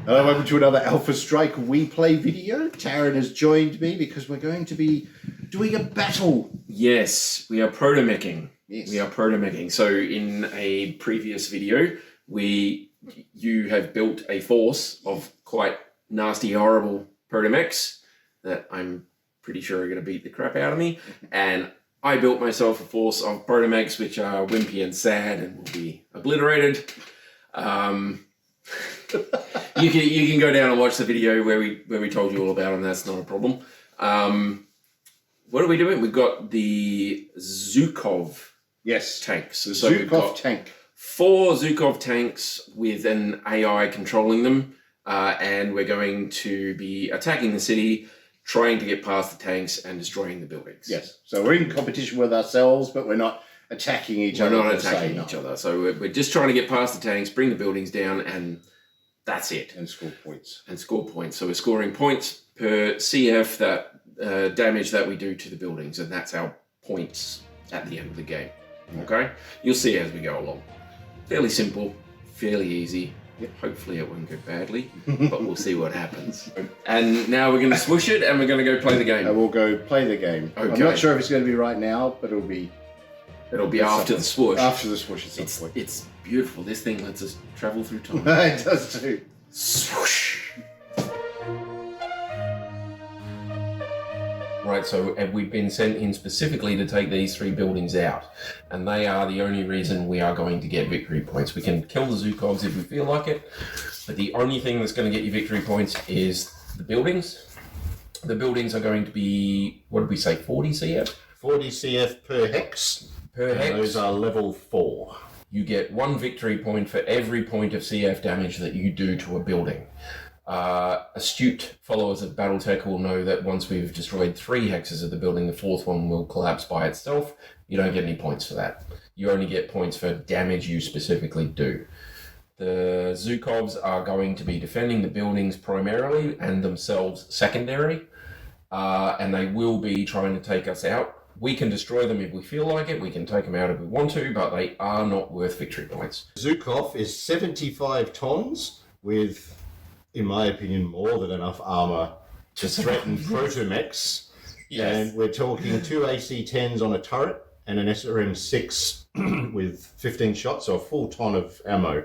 Hello, welcome to another Alpha Strike We Play video. Tarron has joined me because we're going to be doing a battle. Yes, we are protomeching. Yes. We are protomeching. So in a previous video, you have built a force of quite nasty, horrible protomechs that I'm pretty sure are going to beat the crap out of me. And I built myself a force of protomechs which are wimpy and sad and will be obliterated. You can go down and watch the video where we told you all about them. That's not a problem. What are we doing? We've got the Zhukov tanks. So Zhukov tank. 4 Zhukov tanks with an AI controlling them, and we're going to be attacking the city, trying to get past the tanks and destroying the buildings. Yes. So we're in competition with ourselves, but we're not attacking each other. We're not attacking each other. So we're just trying to get past the tanks, bring the buildings down, and that's it. And score points. So we're scoring points per CF that damage that we do to the buildings, and that's our points at the end of the game. Okay? You'll see as we go along. Fairly simple, fairly easy. Yep. Hopefully it won't go badly, but we'll see what happens. And now we're going to swoosh it, and we're going to go play the game. We'll go play the game. Okay. I'm not sure if it's going to be right now, but it'll be after the swoosh. After the swoosh at some point. It's beautiful. This thing lets us travel through time. It does too. Swoosh. Right, so we've been sent in specifically to take these 3 buildings out, and they are the only reason we are going to get victory points. We can kill the Zhukovs if we feel like it, but the only thing that's going to get you victory points is the buildings. The buildings are going to be, what did we say, 40 CF? 40 CF per hex. Per hex. Those are level 4. You get 1 victory point for every point of CF damage that you do to a building. Astute followers of BattleTech will know that once we've destroyed 3 hexes of the building, the 4th one will collapse by itself. You don't get any points for that. You only get points for damage you specifically do. The Zhukovs are going to be defending the buildings primarily and themselves secondary, and they will be trying to take us out. We can destroy them if we feel like it, we can take them out if we want to, but they are not worth victory points. Zhukov is 75 tons with, in my opinion, more than enough armour to threaten protomechs. Yes. And we're talking 2 AC-10s on a turret and an SRM-6 with 15 shots, so a full ton of ammo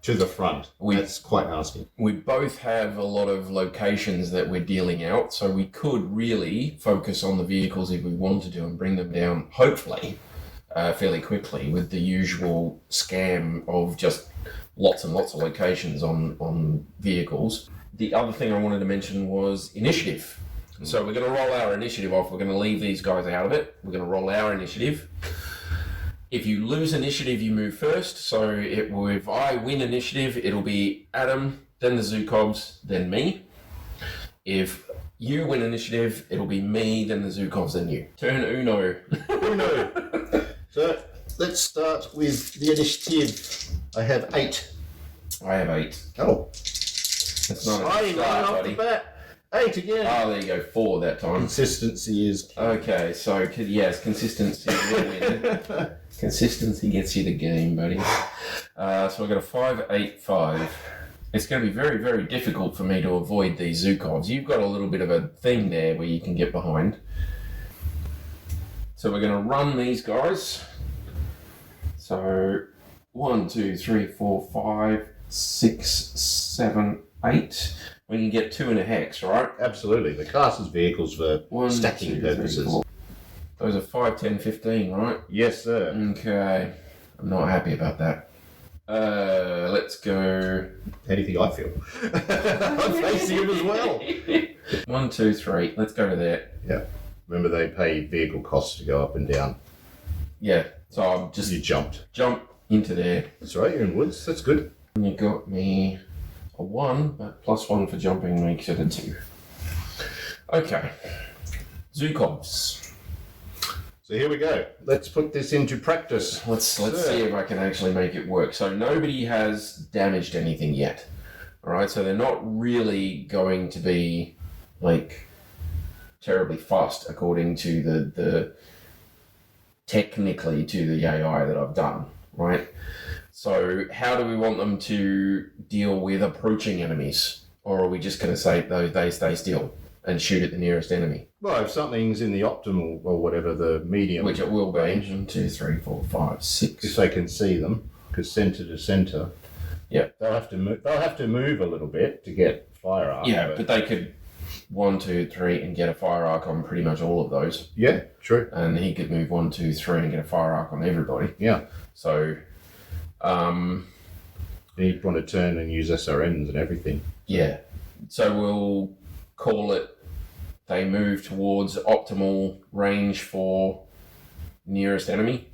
to the front. That's quite nasty. We both have a lot of locations that we're dealing out, so we could really focus on the vehicles if we wanted to and bring them down, hopefully, fairly quickly with the usual scam of just lots and lots of locations on vehicles. The other thing I wanted to mention was initiative. So we're going to roll our initiative off. We're going to leave these guys out of it. We're going to roll our initiative. If you lose initiative, you move first. So if I win initiative, it'll be Adam, then the Zhukovs, then me. If you win initiative, it'll be me, then the Zhukovs, then you. Turn uno. Uno. So let's start with the initiative. I have 8. I have 8. Oh. That's not a Right start, off buddy. the bat. 8 again. Oh, there you go. 4 that time. Consistency is key. Okay, so yes, consistency will win. Consistency gets you the game, buddy. So I've got a 5, 8, 5. It's going to be very, very difficult for me to avoid these Zhukovs. You've got a little bit of a thing there where you can get behind. So we're going to run these guys. So 1, 2, 3, 4, 5, 6, 7, 8. We can get 2 in a hex, right? Absolutely. The class is vehicles for 1, stacking 2, 3, purposes. 4. Those are 5, 10, 15, right? Yes, sir. Okay. I'm not happy about that. Let's go. How do you think I feel? I'm facing him as well. 1, 2, 3. Let's go to there. Yeah. Remember, they pay vehicle costs to go up and down. Yeah. So I'm just You jumped. jump into there. That's right, you're in woods. That's good. And you got me a 1, but +1 for jumping makes it a 2. Okay. Zhukovs. So here we go. Let's put this into practice. Let's see if I can actually make it work. So nobody has damaged anything yet. All right. So they're not really going to be like terribly fast according to the technically to the AI that I've done. Right. So how do we want them to deal with approaching enemies? Or are we just going to say they stay still and shoot at the nearest enemy? Well, if something's in the optimal or whatever, the medium, which it will be. range, 1, 2, 3, 4, 5, 6. if they can see them, because centre to centre, yeah, they'll have to move. They'll have to move a little bit to get fire arc. Yeah, but they could 1, 2, 3 and get a fire arc on pretty much all of those. Yeah, true. And he could move 1, 2, 3 and get a fire arc on everybody. Yeah. So, you'd want to turn and use SRMs and everything. Yeah. So we'll call it. They move towards optimal range for nearest enemy.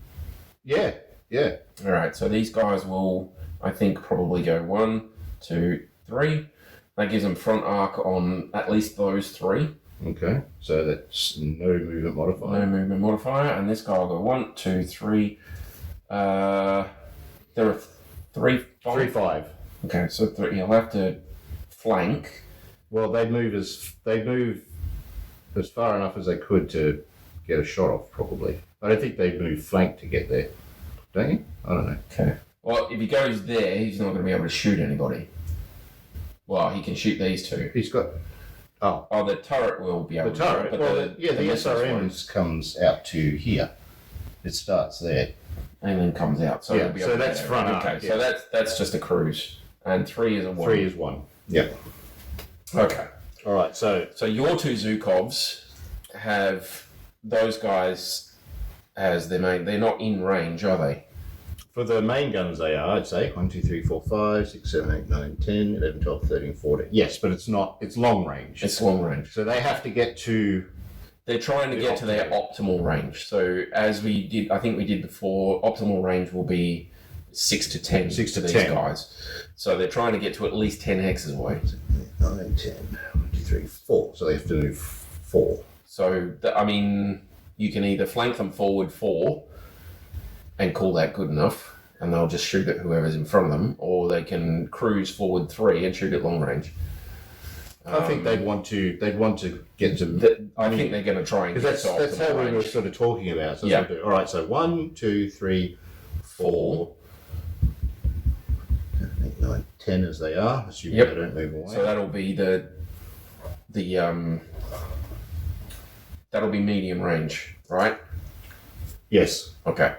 Yeah. Yeah. All right. So these guys will, I think, probably go 1, 2, 3. That gives them front arc on at least those 3. Okay. So that's no movement modifier. No movement modifier, and this guy will go 1, 2, 3. There are 3, 5. 3, 5. Okay, so 3. He'll have to flank. Well, they'd move as far enough as they could to get a shot off, probably. I don't think they'd move flank to get there. Don't you? I don't know. Okay. Well, if he goes there, he's not going to be able to shoot anybody. Well, he can shoot these 2. He's got. Oh, the turret will be able the turret. to. Well, the missiles SRMs comes out to here. It starts there. and then comes out. So, Yeah, it'll be so up that's there. front Okay, arc, so yeah. that's just a cruise, and 3 is a 1. 3 is 1. Yeah. Okay. All right. So your 2 Zhukovs have those guys as their main. They're not in range, are they? for the main guns, they are. I'd say 1, 2, 3, 4, 5, 6, 7, 8, 9, 10, 11, 12, 13, 14. Yes, but it's not. It's long range. It's long range. So they have to get to. They're trying to get to their optimal range. So as we did, I think we did before, optimal range will be 6 to 10 6 to for these 10. guys. So they're trying to get to at least 10 hexes away. 9, 10, 1, 2, 3, 4. So they have to move 4. So, you can either flank them forward 4 and call that good enough, and they'll just shoot at whoever's in front of them, or they can cruise forward 3 and shoot at long range. I think they'd want to get to. I think they're going to try and get Because to that's how optimal we were range. sort of talking about. So Yeah. we'll do. All right. So 1, 2, 3, 4, 8, 9, 10 as they are. Assuming Yep. they don't move away. So that'll be that'll be medium range, right? Yes. Okay.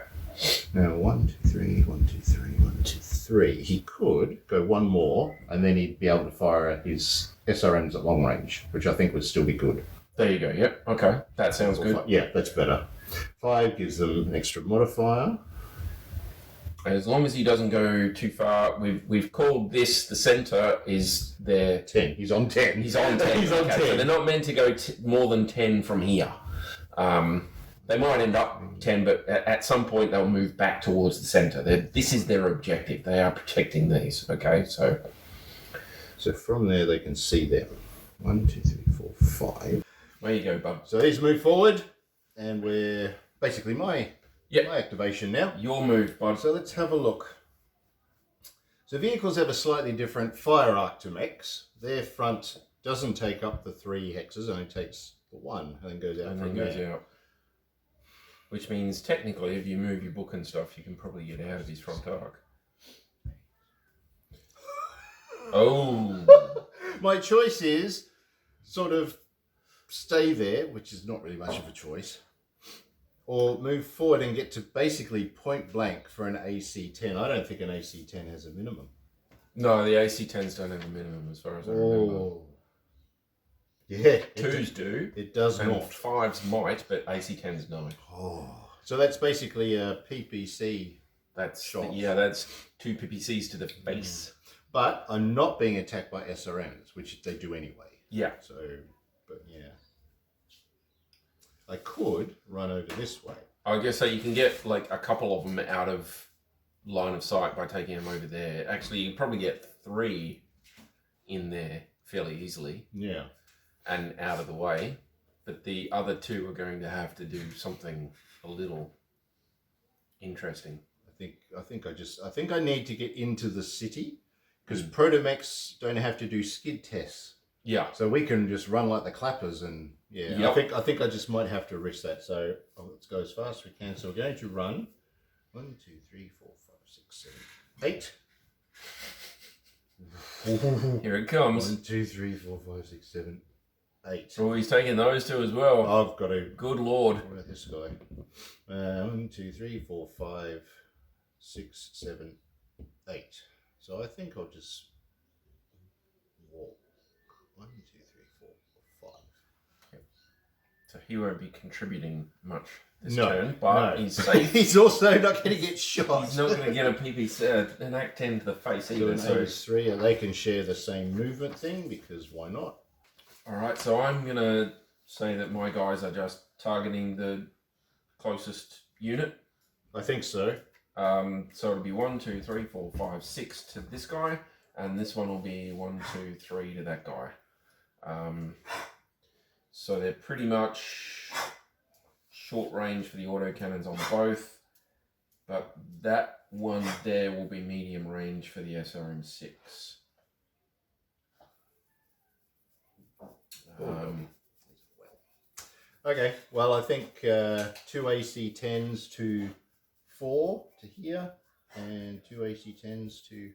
Now 1, 2, 3, 1, 2, 3, 1, 2, 3. He could go one more, and then he'd be able to fire at his SRMs at long range, which I think would still be good. There you go. Yep. Okay. That sounds good. Yeah, that's better. 5 gives them an extra modifier. As long as he doesn't go too far, we've called this the center is their 10. He's on 10. He's on 10. He's on Okay, 10. So they're not meant to go more than 10 from here. They might end up 10, but at some point they'll move back towards the center. This is their objective. They are protecting these. Okay, so from there they can see them. 1, 2, 3, 4, 5. there you go, bud. So these move forward, and we're basically my activation now. Your move, bud. So let's have a look. So vehicles have a slightly different fire arc to mechs. Their front doesn't take up the 3 hexes, only takes the 1, and then goes out from there. out. Which means technically, if you move your book and stuff, you can probably get out of his front arc. Oh. My choice is sort of stay there, which is not really much of a choice, or move forward and get to basically point blank for an AC-10. I don't think an AC-10 has a minimum. No, the AC-10s don't have a minimum as far as I remember. Yeah. 2s do. It does And not. 5s might, but AC-10s no. Oh. So that's basically a PPC. That's shot. that's 2 PPCs to the face. But I'm not being attacked by SRMs, which they do anyway. Yeah. So, but yeah. I could run over this way. I guess so you can get like a couple of them out of line of sight by taking them over there. Actually, you can probably get 3 in there fairly easily. Yeah. And out of the way. But the other 2 are going to have to do something a little interesting. I think I need to get into the city because ProtoMechs don't have to do skid tests. Yeah. So we can just run like the clappers and yeah. Yep. I think I just might have to risk that. So let's go as fast as we can. So we're going to run 1, 2, 3, 4, 5, 6, 7, 8. Here it comes. 1, 2, 3, 4, 5, 6, 7, 8. Oh, he's taking those two as well. I've got to. Good lord. What about this guy? 1, 2, 3, 4, 5, 6, 7, 8. So I think I'll just walk. 1, 2, 3, 4, 5. Yep. So he won't be contributing much this No, turn, but no. he's safe. He's also not going to get shot. He's not going to get a PP, an Act 10 to the face So either. an So, AS3, and they can share the same movement thing because why not? all right. So I'm going to say that my guys are just targeting the closest unit. I think so. So it'll be 1, 2, 3, 4, 5, 6 to this guy, and this one will be 1, 2, 3 to that guy. So they're pretty much short range for the autocannons on both, but that one there will be medium range for the SRM6. Okay, well I think 2 AC10s to 4 to here, and 2 AC10s to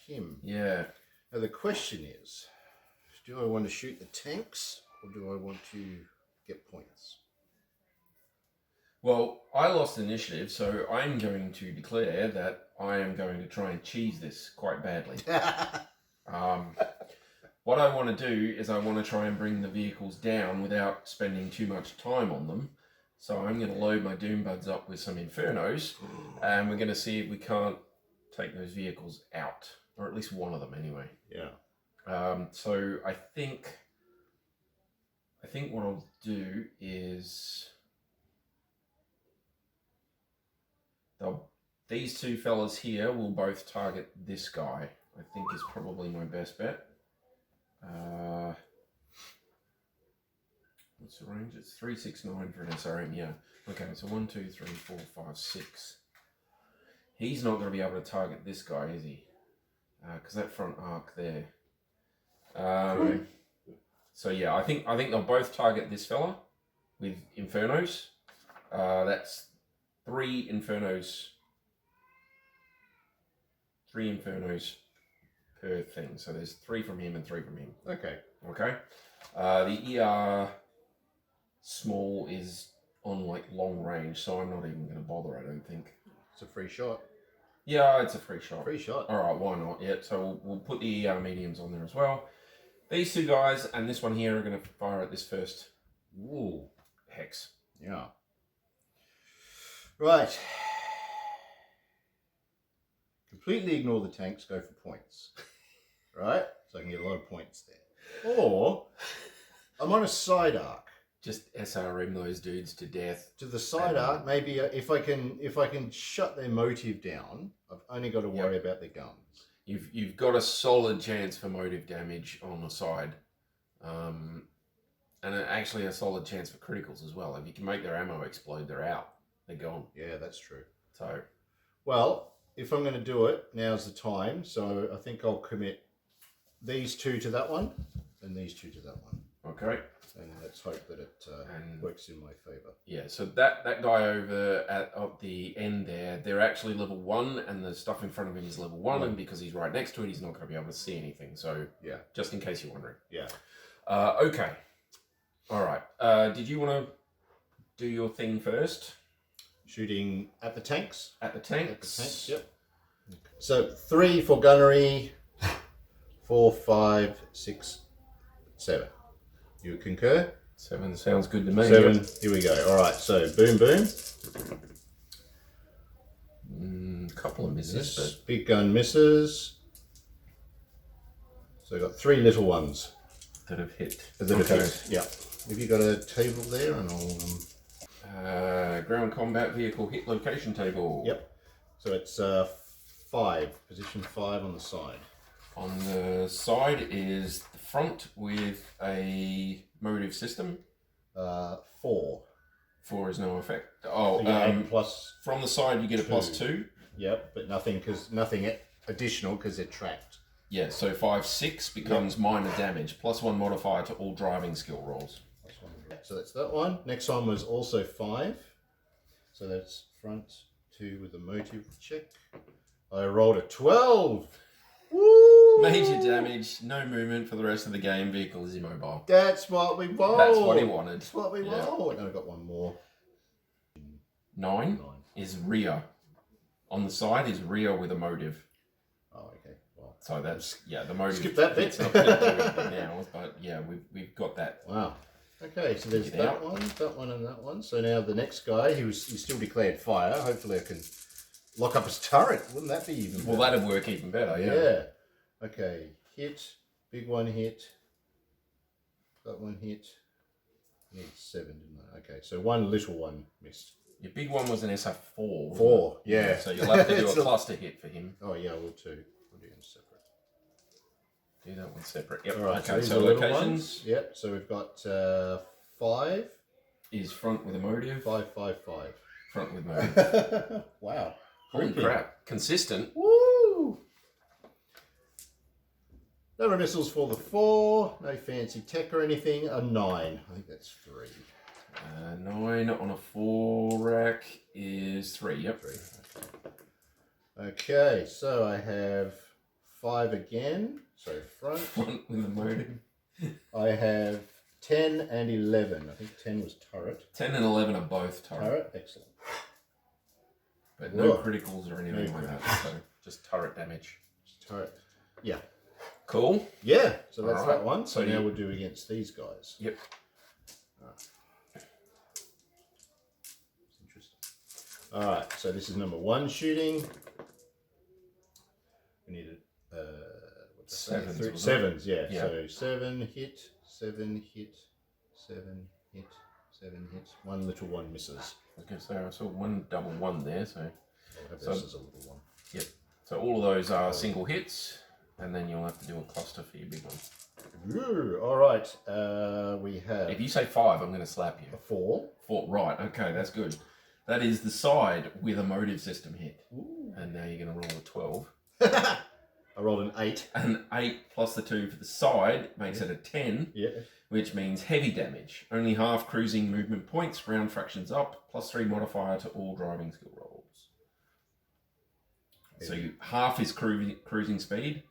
him. Yeah. Now the question is, do I want to shoot the tanks or do I want to get points? Well, I lost initiative, so I'm going to declare that I am going to try and cheese this quite badly. What I want to do is I want to try and bring the vehicles down without spending too much time on them. So I'm going to load my Doom Buds up with some Infernos, and we're going to see if we can't take those vehicles out, or at least one of them anyway. Yeah. So I think what I'll do is these two fellas here will both target this guy. I think is probably my best bet. What's the range? It's 369 for an SRM, yeah. Okay, so 1, 2, 3, 4, 5, 6. He's not going to be able to target this guy, is he? Because that front arc there. So yeah, I think they'll both target this fella with Infernos. That's 3 Infernos. 3 Infernos per thing. So there's 3 from him and 3 from him. Okay. Okay. The ER small is on like long range, so I'm not even going to bother, I don't think. It's a free shot. Yeah, it's a free shot. Free shot. All right, why not? Yeah, so we'll put the ER mediums on there as well. These two guys and this one here are going to fire at this first hex. Yeah. Right. Completely ignore the tanks, go for points. Right? So I can get a lot of points there. Or I'm on a side arc. Just SRM those dudes to death. To the side arc, maybe if I can shut their motive down, I've only got to worry about their guns. You've got a solid chance for motive damage on the side, and actually a solid chance for criticals as well. If you can make their ammo explode, they're out. They're gone. Yeah, that's true. So, well, if I'm going to do it, now's the time. So I think I'll commit these 2 to that one, and these 2 to that one. okay. And let's hope that it works in my favour. Yeah, so that guy over at the end there, they're actually level 1, and the stuff in front of him is level 1, and because he's right next to it, he's not going to be able to see anything. So, yeah, just in case you're wondering. Yeah. Okay. All right. Did you want to do your thing first? Shooting at the tanks? At the tanks? At the tanks, yep. So 3 for gunnery, 4, 5, 6, 7. You concur? 7 sounds good to me. 7, Yep. here we go. All right, so boom, boom. Couple of misses, This big gun misses. So I've got 3 little ones. but that have hit. That have hit. Yeah. Have you got a table there? And I'll. Ground combat vehicle hit location table. Yep. So it's 5, position 5 on the side. On the side is the front with a motive system. 4. 4 is no effect. Oh, You add plus. from the side you get a 2. +2. Yep, but nothing additional because they're tracked. Yeah, so 5, 6 becomes minor damage, +1 modifier to all driving skill rolls. So that's that one. Next one was also 5. So that's front 2 with a motive check. I rolled a 12. Woo! Major damage, no movement for the rest of the game. Vehicle is immobile. That's what we rolled. That's what he wanted. That's what we rolled. And I got one more. 9 is rear. On the side is rear with a motive. Oh, okay. Well, so that's the motive. Skip that bit. It's not going to do anything now, but yeah, we've got that. Wow. Okay, so there's that one, and that one. So now the next guy, he's still declared fire. Hopefully I can lock up his turret. Wouldn't that be even better? Well, that'd work even better, yeah. Okay, hit. Big one hit. That one hit. I need 7, didn't I? Okay, so one little one missed. Your big one was an SF4. 4, yeah. So you'll have to do a cluster hit for him. Oh, yeah, I will too. We'll do them separate. Do that one separate. Yep. All right, okay, so locations. Yep, so we've got 5. Is front with a motive. 5, 5, 5. Front with motive. Wow. Holy crap. Consistent. Woo! No missiles for the 4. No fancy tech or anything. A 9. I think that's 3. 9 on a 4 rack is 3. Yep. 3. Okay, so I have 5 again. So front. Front with a motive. I have 10 and 11. I think 10 was turret. 10 and 11 are both turret. Excellent. But no criticals or anything like that. So just turret damage. Just turret. Yeah. Cool. Yeah, so that's All right. that one. So So now you- we'll do against these guys. Yep. It's interesting. All right, so this is number 1 shooting. We need what's that? Sevens, wasn't it? 7s, yeah. Yeah. So 7 hit, 7 hit, 7 hit, 7 hit. One little one misses. I was going to say I saw one double 1 there. So I'll have So- this as a little one. yep. So all of those are single hits, and then you'll have to do a cluster for your big one. Ooh, all right, we have If you say 5, I'm going to slap you. a 4. 4, right? Okay, that's good. That is the side with a motive system hit, Ooh. and now you're going to roll a 12. I rolled an 8. An 8 plus the 2 for the side makes it a 10, Yeah. which means heavy damage. Only half cruising movement points, round fractions up, plus 3 modifier to all driving skill rolls. So half is cruising speed,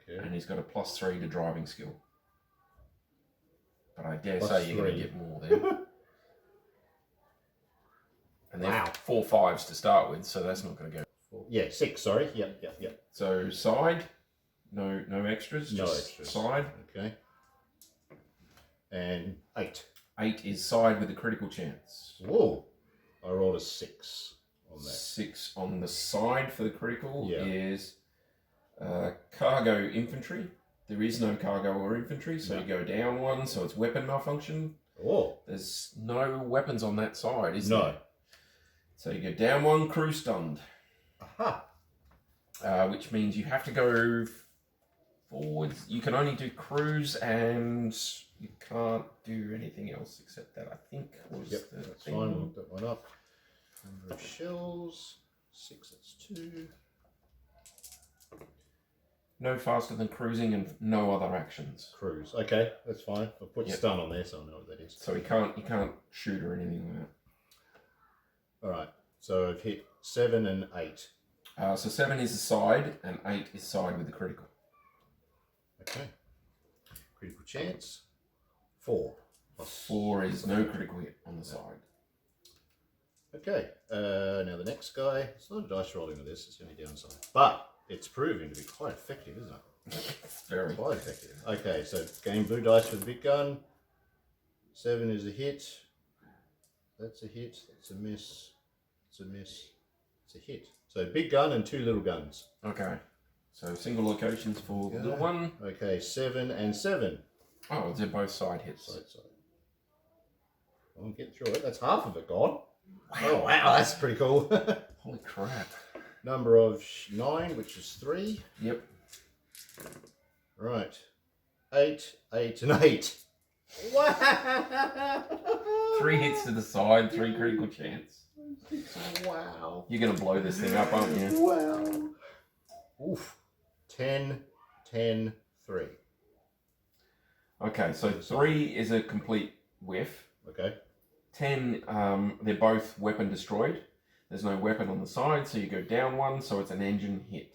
Okay. and he's got a plus 3 to driving skill. But I dare Plus say you're going 3. to get more there. And they're Wow. 4 5s to start with, so that's not going to go. Yeah, 6, sorry. Yep. So side, no extras, No just extras. side. Okay. And 8. 8 is side with a critical chance. Whoa. I rolled a 6 on that. 6 on the side for the critical Yeah. is cargo infantry. There is no cargo or infantry, so No. you go down 1, so it's weapon malfunction. Oh. There's no weapons on that side, is No. there? So you go down 1, crew stunned, Aha. which means you have to go forwards. You can only do cruise, and you can't do anything else except that, I think, was Yep, the that's thing. fine. We'll look that one up. Number of shells. 6, that's 2. No faster than cruising and no other actions. Cruise. Okay, that's fine. I'll put Yep. stun on there so I know what that is. So you can't shoot or anything like that. Alright, so I've hit 7 and 8. So 7 is the side, and 8 is side with the critical. Okay. Critical chance. 4. Plus 4 is no critical hit on the side. Okay, now the next guy. It's not a dice rolling with this, it's the only downside. But it's proving to be quite effective, isn't it? Very. Quite effective. Okay, so game blue dice for the big gun. 7 is a hit. That's a hit. That's a miss. It's a miss. It's a hit. So big gun and 2 little guns. Okay. So single locations for the little one. Okay, 7 and 7. Oh, they're both side hits. Side. I won't get through it. That's half of it gone. Oh wow, that's pretty cool. Holy crap. Number of 9, which is 3. Yep. Right. 8, 8, and 8. Wow. 3 hits to the side, 3 critical chance. Wow. You're going to blow this thing up, aren't you? Wow. Oof. 10, 10, 3. Okay, so 3 is a complete whiff. Okay. 10, they're both weapon destroyed. There's no weapon on the side, so you go down 1, so it's an engine hit.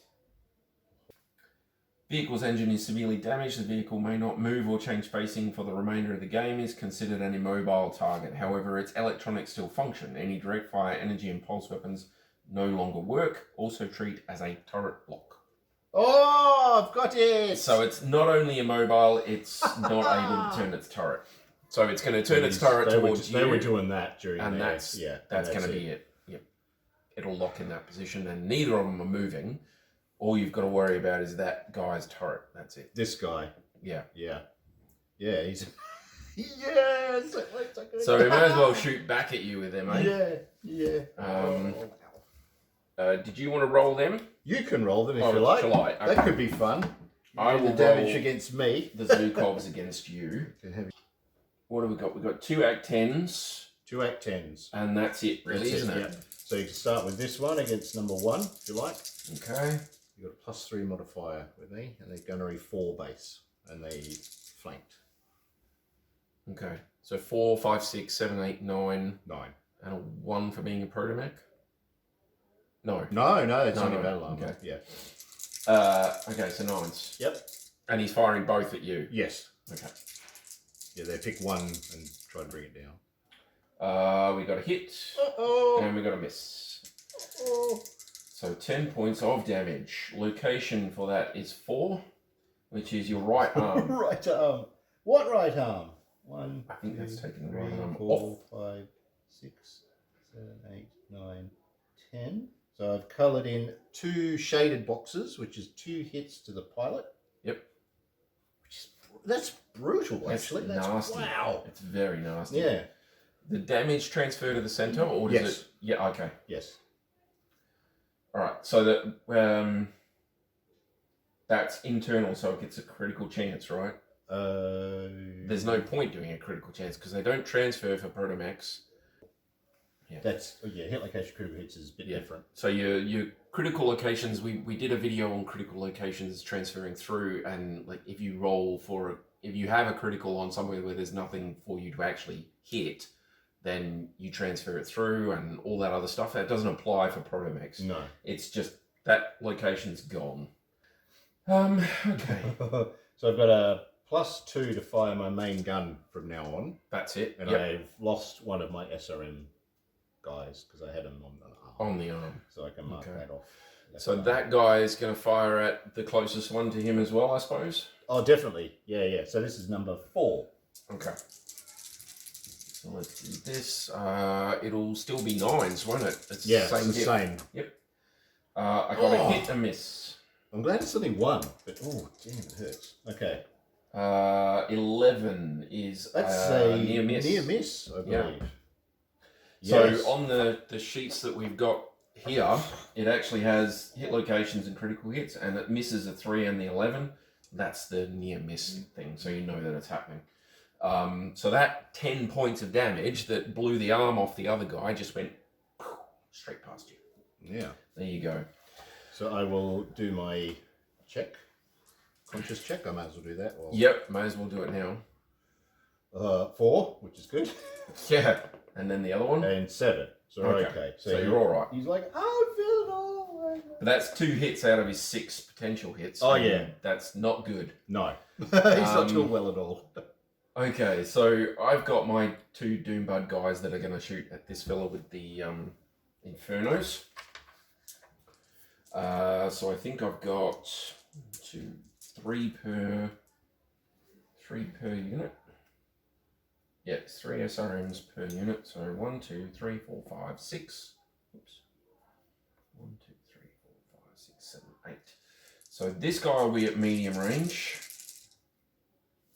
Vehicle's engine is severely damaged. The vehicle may not move or change facing for the remainder of the game. Is considered an immobile target. However, its electronics still function. Any direct fire, energy, and pulse weapons no longer work. Also treat as a turret block. Oh, I've got it! So it's not only immobile, it's not able to turn its turret. So it's going to turn its turret towards you. They were doing that during and their, that's going to be it. Yep. It'll lock in that position, and neither of them are moving. All you've got to worry about is that guy's turret. That's it. This guy. Yeah. Yeah. Yeah, he's... yes! So we may as well shoot back at you with them, eh? Yeah. Did you want to roll them? You can roll them if you like. Shall I? Okay. That could be fun. I will the damage roll against me. the Zhukovs against you. What have we got? We've got 2 Act 10s. 2 Act 10s. And that's it, really, isn't it? Yep. So you can start with this one against number 1, if you like. Okay. You've got a +3 modifier with me, and they're gunnery 4 base, and they flanked. Okay. So 4, 5, 6, 7, 8, 9. 9. And a 1 for being a ProtoMech? No. No, it's No, only no. battle armor. Okay. Yeah. Okay, so 9s. Yep. And he's firing both at you? Yes. Okay. Yeah, they pick one and try to bring it down. We got a hit. Uh-oh. And we got a miss. Oh. So 10 points of damage. Location for that is 4, which is your right arm. Right arm. What right arm? 1, I think that's 2, taking the 3, right arm 4, off. 5, 6, 7, 8, 9, 10. So I've coloured in 2 shaded boxes, which is 2 hits to the pilot. Yep. That's brutal, actually. That's nasty. Wow. It's very nasty. Yeah. The damage transfer to the center, or does Yes. it? Yeah. Okay. Yes. All right. So that that's internal, so it gets a critical chance, right? There's no point doing a critical chance because they don't transfer for ProtoMechs. Yeah. That's hit location critical hits is a bit different. So your critical locations, we did a video on critical locations transferring through, and like if you have a critical on somewhere where there's nothing for you to actually hit, then you transfer it through and all that other stuff. That doesn't apply for ProtoMechs. No. It's just that location's gone. Okay. So I've got a +2 to fire my main gun from now on. That's it. And Yep. I've lost one of my SRM guys because I had him on the arm. On the arm. So I can mark that off. So that guy is going to fire at the closest one to him as well, I suppose? Oh, definitely. Yeah. So this is number 4. Okay. So let's do this. It'll still be 9s, won't it? It's Yeah, it's the hit. same. Yep. I got a hit and a miss. I'm glad it's only 1, but oh, damn, it hurts. Okay. 11 is That's a near miss. Near miss, I believe. So Yes. on the sheets that we've got here, it actually has hit locations and critical hits, and it misses a 3 and the 11. That's the near miss thing, so you know that it's happening. So that 10 points of damage that blew the arm off the other guy just went straight past you. Yeah. There you go. So I will do my check. Conscious check. I might as well do that. Yep, may as well do it now. 4, which is good. Yeah, and then the other one. And 7. So okay. So you're all right. He's like, I feel all right. But that's 2 hits out of his 6 potential hits. Oh, and yeah. That's not good. No. He's not doing well at all. Okay, so I've got my 2 Doombud guys that are going to shoot at this fella with the Infernos. So I think I've got 3 per unit. Yeah, 3 SRMs per unit. So 1, 2, 3, 4, 5, 6. Oops. 1, 2, 3, 4, 5, 6, 7, 8. So this guy will be at medium range,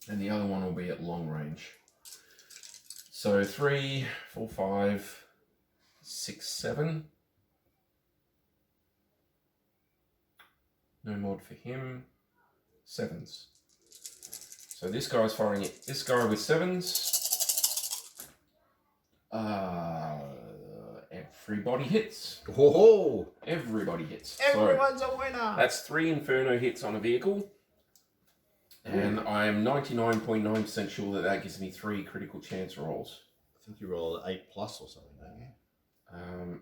and the other one will be at long range. So 3, 4, 5, 6, 7. No mod for him. 7s. So this guy's firing at this guy with 7s. Everybody hits. Oh, Everybody hits. everyone's So a winner. that's 3 Inferno hits on a vehicle. And I'm 99.9% sure that that gives me 3 critical chance rolls. I think you roll 8+ or something, don't you?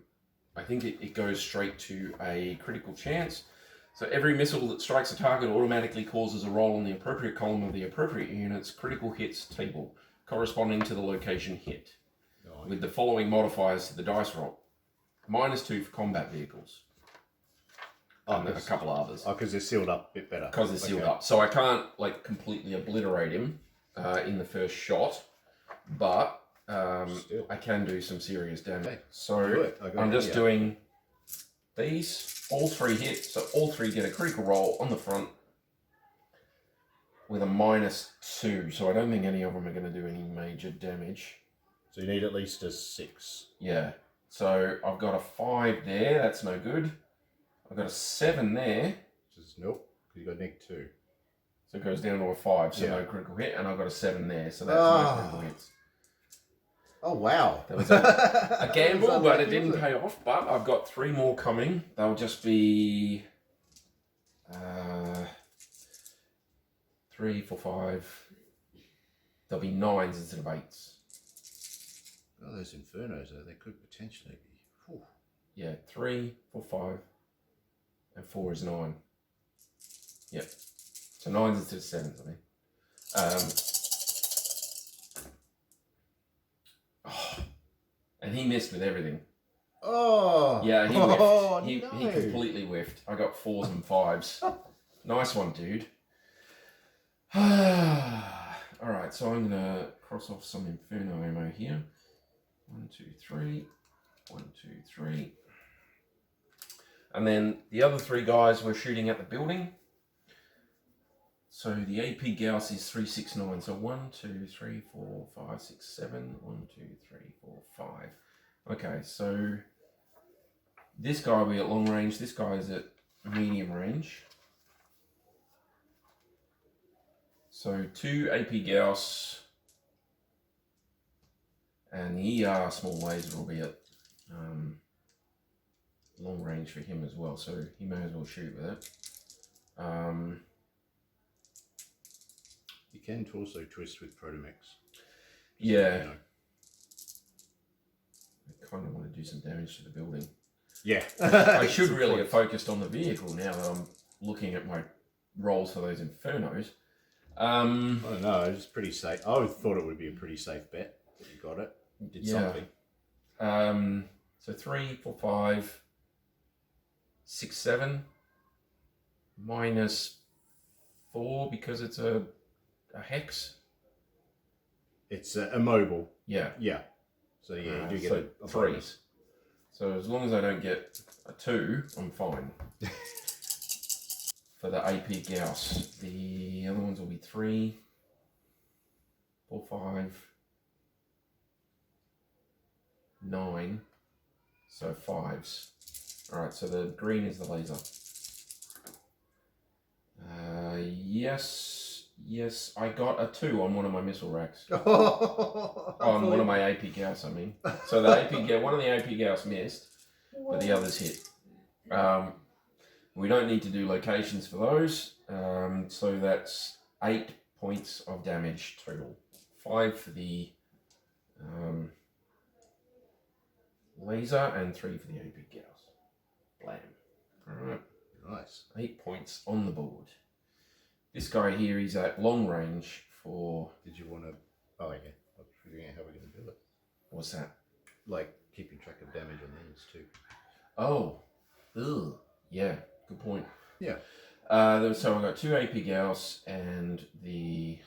I think it goes straight to a critical chance. So every missile that strikes a target automatically causes a roll on the appropriate column of the appropriate unit's critical hits table, corresponding to the location hit, with the following modifiers to the dice roll. -2 for combat vehicles. And a couple others. Oh, because they're sealed up a bit better. Because they're sealed up. So I can't like completely obliterate him in the first shot, but I can do some serious damage. Okay. So I'm just doing these. All 3 hit, so all 3 get a critical roll on the front with a -2. So I don't think any of them are going to do any major damage. So you need at least a 6. Yeah. So I've got a 5 there. That's no good. I've got a 7 there. Which is nope. You got -2. So it goes down to a 5. So no critical hit, and I've got a 7 there. So that's no critical hits. Oh wow! That was a gamble, but it didn't pay off. But I've got 3 more coming. They'll just be 3, 4, 5. They'll be 9s instead of 8s. Oh, those infernos though, they could potentially be. Whew. Yeah, 3, 4, 5, and 4 is 9. Yep. So 9s instead of 7s, I think. And he missed with everything. Oh! Yeah, he whiffed. Oh, He no. completely whiffed. I got 4s and 5s. Nice one, dude. Alright, so I'm going to cross off some Inferno ammo here. 1, 2, 3. 1, 2, 3. And then the other 3 guys were shooting at the building. So the AP Gauss is 369. So 1, 2, 3, 4, 5, 6, 7. 1, 2, 3, 4, 5. Okay, so this guy will be at long range. This guy is at medium range. So 2 AP Gauss and the ER small laser will be at long range for him as well. So he may as well shoot with it. You can also twist with ProtoMechs. Yeah. You know. I kind of want to do some damage to the building. Yeah. I should really have focused on the vehicle now that I'm looking at my rolls for those Infernos. I don't know, it's pretty safe. I thought it would be a pretty safe bet that you got it. You did something. So 3, 4, 5, 6, 7. -4 because it's a hex. It's immobile. Yeah. Yeah. So yeah, you do get so a 3s. So as long as I don't get a 2, I'm fine. For the AP Gauss, the other ones will be 3, 4, 5, 9. So 5s. Alright, so the green is the laser. Yes, I got a 2 on one of my missile racks. On one of my AP Gauss, I mean. So the one of the AP Gauss missed, but the others hit. We don't need to do locations for those. So that's 8 points of damage total. 5 for the laser and 3 for the AP Gauss. Blam. Alright. Nice. 8 points on the board. This guy here, he's at long range for... Did you want to... Oh, yeah. I was figuring out how we're going to do it. What's that? Like, keeping track of damage on these, too. Oh. Ugh. Yeah, good point. Yeah. So I've got 2 AP Gauss and the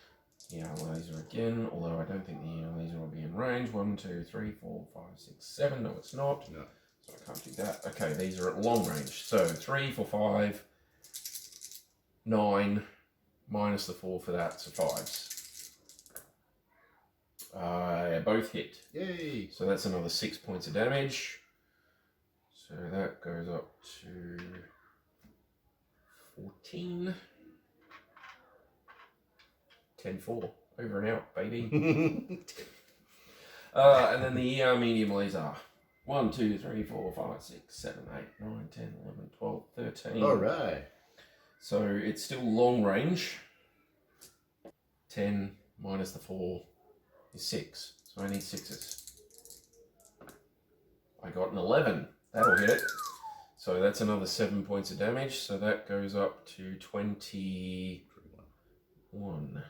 laser again, although I don't think the laser will be in range. 1, 2, 3, 4, 5, 6, 7. No, it's not. No. So I can't do that. Okay, these are at long range. So 3, 4, 5, 9, minus the 4 for that, so 5s. Both hit. Yay! So that's another 6 points of damage. So that goes up to 14. 10-4. Over and out, baby. And then the ER medium laser. 1, 2, 3, 4, 5, 6, 7, 8, 9, 10, 11, 12, 13. Alright. So it's still long range. 10 minus the 4 is 6. So I need 6s. I got an 11. That'll hit it. So that's another 7 points of damage. So that goes up to 21. 20.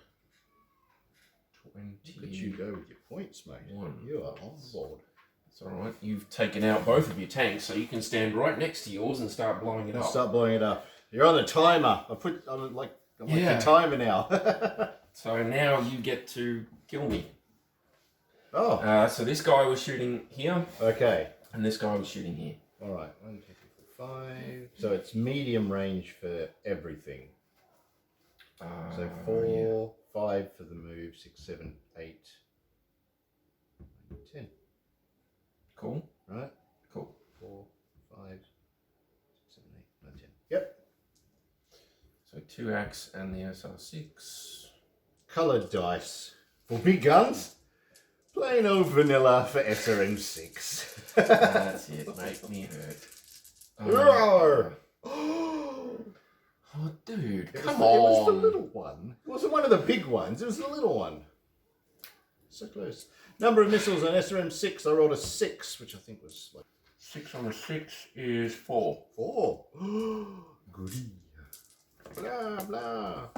Look at you go with your points, mate. You are on board. It's all right. You've taken out both of your tanks, so you can stand right next to yours and start blowing it up. Start blowing it up. You're on the timer. I'm like the timer now. So now you get to kill me. Oh. So this guy was shooting here. Okay. And this guy was shooting here. All right. 1, 2, 3, 4, 5. So it's medium range for everything. So 4, 5 for the move, 6, 7, 8, 9, 10. Cool. Right? Cool. 4, 5, 6, 7, 8, 9, 10. Yep. So 2 axe and the SR6. Coloured dice for big guns. Plain old vanilla for SRM6. That's it. Make me hurt. Roar! Oh, dude, come It on. was the little one. It wasn't one of the big ones. It was the little one. So close. Number of missiles on SRM6. I rolled a 6, which I think was like 6 on a 6 is 4. 4. Goody. Blah, blah.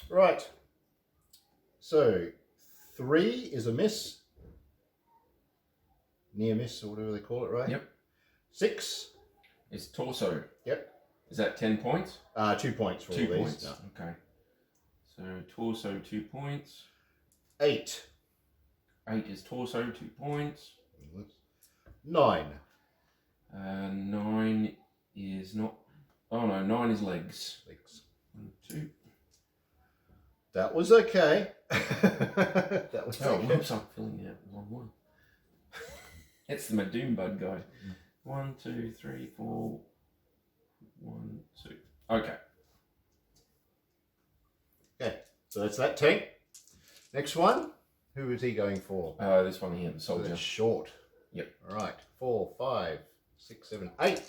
Right. So, 3 is a miss. Near miss, or whatever they call it, right? Yep. 6. It's torso. Yep. Is that 10 points? 2 points for 2 all these. points. No. Okay. So torso 2 points. 8. 8 is torso 2 points. 9. 9 is not. Oh no, 9 is legs. Legs. 1, 2. That was okay. That was Oh, okay. whoops! I'm filling out the wrong one. It's the Doom Bud guy. 1, 2, 3, 4. 1, 2. Okay. Okay, so that's that tank. Next one. Who is he going for? This one here, the So soldier. that's short. Yep. All right. 4, 5, 6, 7, 8.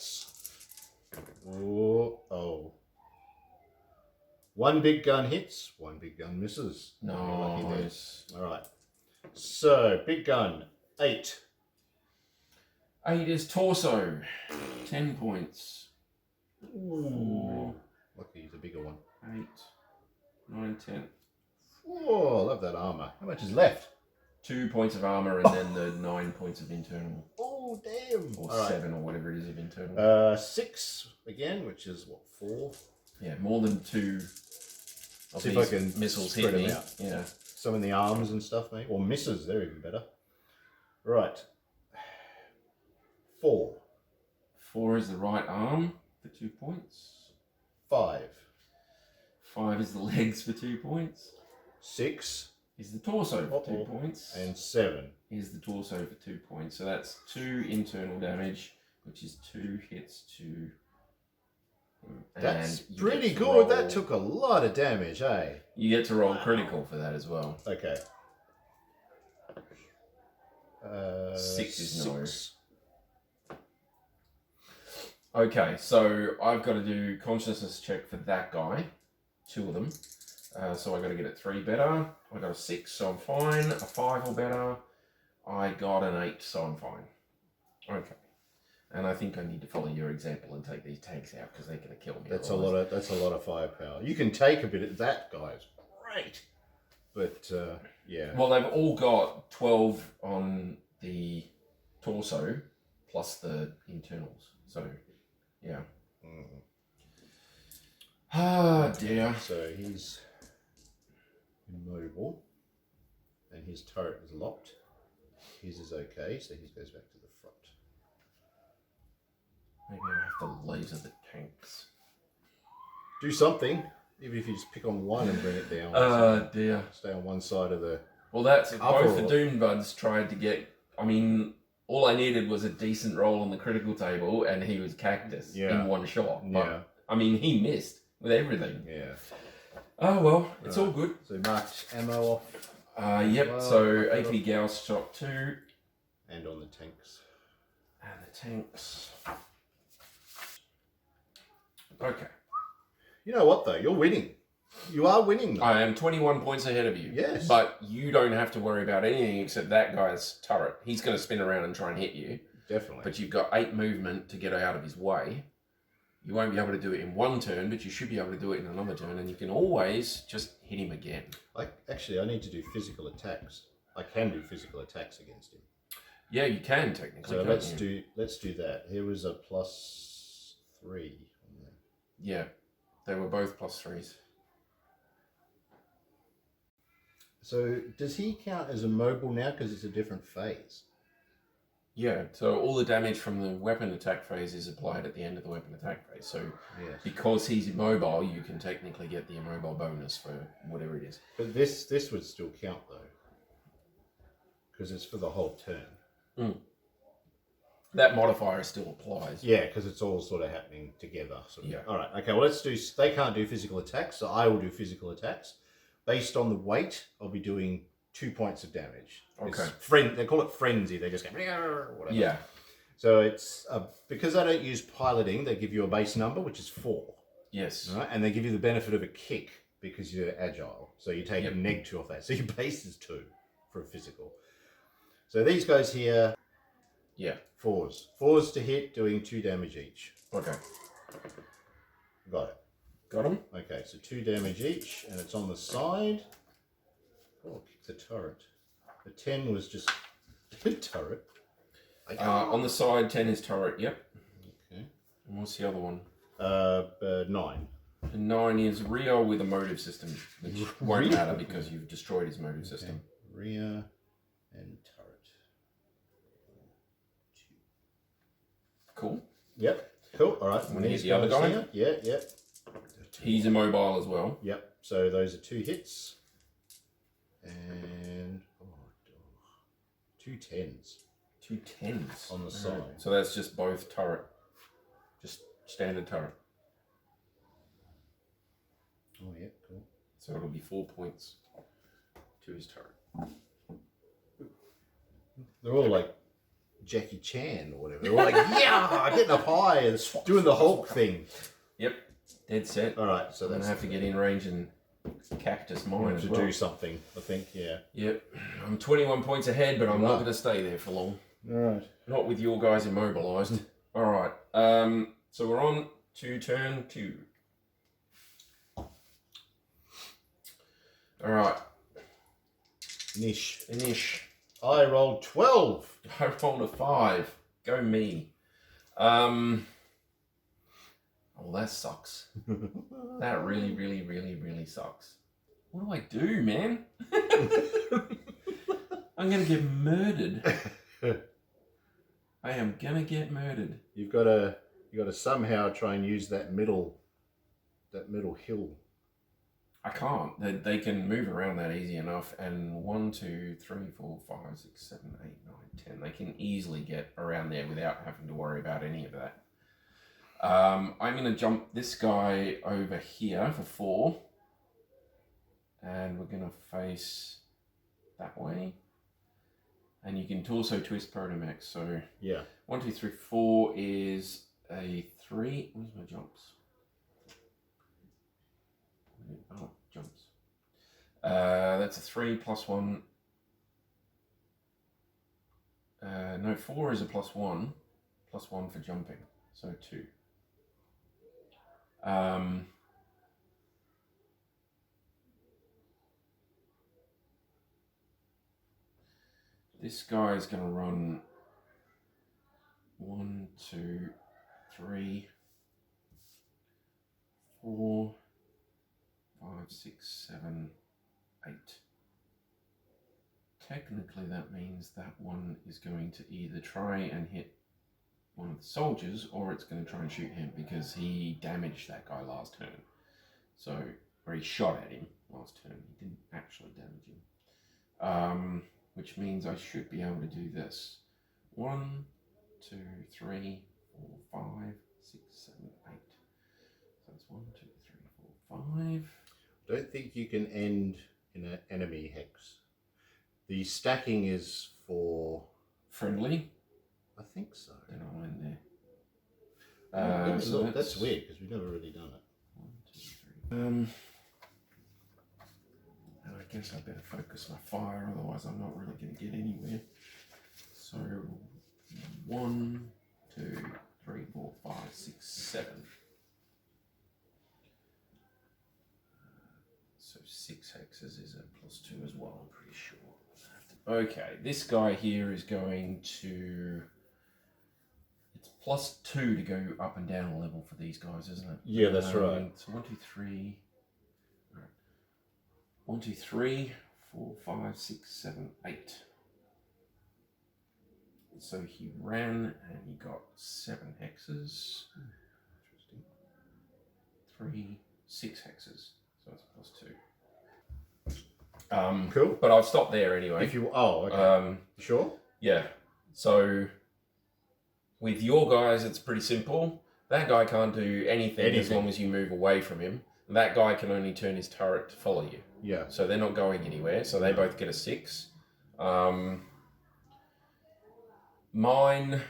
Oh. 1 big gun hits, 1 big gun misses. Nice. All right. So big gun 8. 8 is torso. 10 points. Ooh. Lucky he's a bigger one. 8, 9, 10. Oh, I love that armor. How much is left? 2 points of armor and then the 9 points of internal. Oh, damn. Or All 7 or whatever it is of internal. 6 again, which is what, 4? Yeah, more than 2 of See if these I can missiles spread hit me. them out. Yeah. Some in the arms and stuff, maybe. Or misses, they're even better. Right. 4. 4 is the right arm for 2 points. 5. 5 is the legs for 2 points. 6. Is the torso for 2 points. And 7. Is the torso for 2 points. So that's 2 internal damage, which is 2 hits to. That's and pretty get to good. roll- That took a lot of damage, eh? You get to roll critical for that as well. Okay. 6 is no. 6. Okay, so I've got to do consciousness check for that guy. 2 of them. So I got to get it 3 better. I got a 6, so I'm fine. A 5 or better. I got an 8, so I'm fine. Okay. And I think I need to follow your example and take these tanks out because they're going to kill me. That's otherwise. that's a lot of firepower. You can take a bit of that, guys. Great. But yeah. Well, they've all got 12 on the torso plus the internals. So, yeah. Ah, dear. So he's immobile, and his turret is locked. His is okay, so he goes back to the front. Maybe I have to laser the tanks. Do something, even if you just pick on one and bring it down. Dear. Stay on one side of the. Well, that's both the Overall. Doom Buds tried to get. I mean, all I needed was a decent roll on the critical table, and he was cactus in one shot. But, Yeah. I mean, he missed with everything. Yeah. Oh well, it's all good. So marked ammo off. Yep. Well, So mark that AP Gauss shot 2, And on the tanks. and the tanks. Okay. You know what though? You're winning. You are winning though. I am 21 points ahead of you. Yes. But you don't have to worry about anything except that guy's turret. He's going to spin around and try and hit you. Definitely. But you've got 8 movement to get out of his way. You won't be able to do it in one turn, but you should be able to do it in another turn, and you can always just hit him again. I need to do physical attacks. I can do physical attacks against him. Yeah, you can technically. So let's do that. Here was a +3. Yeah, they were both +3s. So does he count as immobile now because it's a different phase? Yeah, so all the damage from the weapon attack phase is applied at the end of the weapon attack phase. So because he's immobile, you can technically get the immobile bonus for whatever it is. But this would still count though, because it's for the whole turn. Mm. That modifier still applies. Yeah, because it's all sort of happening together. Yeah. All right. Okay. Well, let's do. They can't do physical attacks, so I will do physical attacks. Based on the weight, I'll be doing 2 points of damage. Okay. They call it frenzy. They just go whatever. Yeah. So it's because I don't use piloting. They give you a base number, which is 4. Yes. Right? And they give you the benefit of a kick because you're agile. So you take a -2 off that. So your base is 2 for a physical. So these guys here. Yeah. 4s. 4s to hit, doing 2 damage each. Okay. Got it. Got him? Okay, so 2 damage each, and it's on the side. Oh, kick the turret. The 10 was just turret. On the side, 10 is turret, yep. Okay. And what's the other one? 9. And 9 is Rio with a motive system, which won't matter because you've destroyed his motive system. Rear and turret. Cool. Yep. Cool. All right. And here's the other guy. Here. Yeah. Yep. He's immobile as well. Yep. So those are 2 hits. And 2 10s. 2 10s. On the side. So that's just both turret. Just standard turret. Oh, yeah. Cool. So it'll be 4 points to his turret. They're all like Jackie Chan or whatever. They're all like, yeah, getting up high and doing the Hulk thing. Yep. Dead set. All right. So I'm that's going to have to get in range and cactus mine as to well. do something, I think. Yeah. Yep. I'm 21 points ahead, but I'm not going to stay there for long. All right. Not with your guys immobilised. All right. So we're on to turn 2. All right. Niche. Inish. I rolled 12. I rolled a 5. Go me. Oh, that sucks. That really, really, really, really sucks. What do I do, man? I'm gonna get murdered. I am gonna get murdered. You got to somehow try and use that middle hill. I can't. They can move around that easy enough. And 1, 2, 3, 4, 5, 6, 7, 8, 9, 10. They can easily get around there without having to worry about any of that. I'm going to jump this guy over here for 4. And we're going to face that way. And you can also twist ProtoMech. So Yeah. 1, 2, 3, 4 is a 3. Where's my jumps? Oh, jumps. That's a 3 plus 1. No, 4 is a +1. +1 for jumping. So 2. This guy is going to run 1, 2, 3, 4, 5, 6, 7, 8. Technically that means that one is going to either try and hit one of the soldiers or it's going to try and shoot him because he damaged that guy last turn. So, or he shot at him last turn. He didn't actually damage him. Which means I should be able to do this. 1, 2, 3, 4, 5, 6, 7, 8. So it's 1, 2, 3, 4, 5. I don't think you can end in an enemy hex. The stacking is for Friendly? I think so. Then I'll end there. So that's weird because we've never really done it. 1, 2, 3. And I guess I better focus my fire, otherwise I'm not really going to get anywhere. So 1, 2, 3, 4, 5, 6, 7. So 6 hexes is a +2 as well, I'm pretty sure. Okay, this guy here is going to... It's +2 to go up and down a level for these guys, isn't it? Yeah, that's right. So 1, 2, 3... 1, 2, 3, 4, 5, 6, 7, 8. So he ran and he got 7 hexes. Interesting. 3, 6 hexes. So it's +2. Cool. But I've stopped there anyway. If you okay. Sure. Yeah. So with your guys, it's pretty simple. That guy can't do anything as long as you move away from him. That guy can only turn his turret to follow you. Yeah. So they're not going anywhere. So they both get a 6. Mine,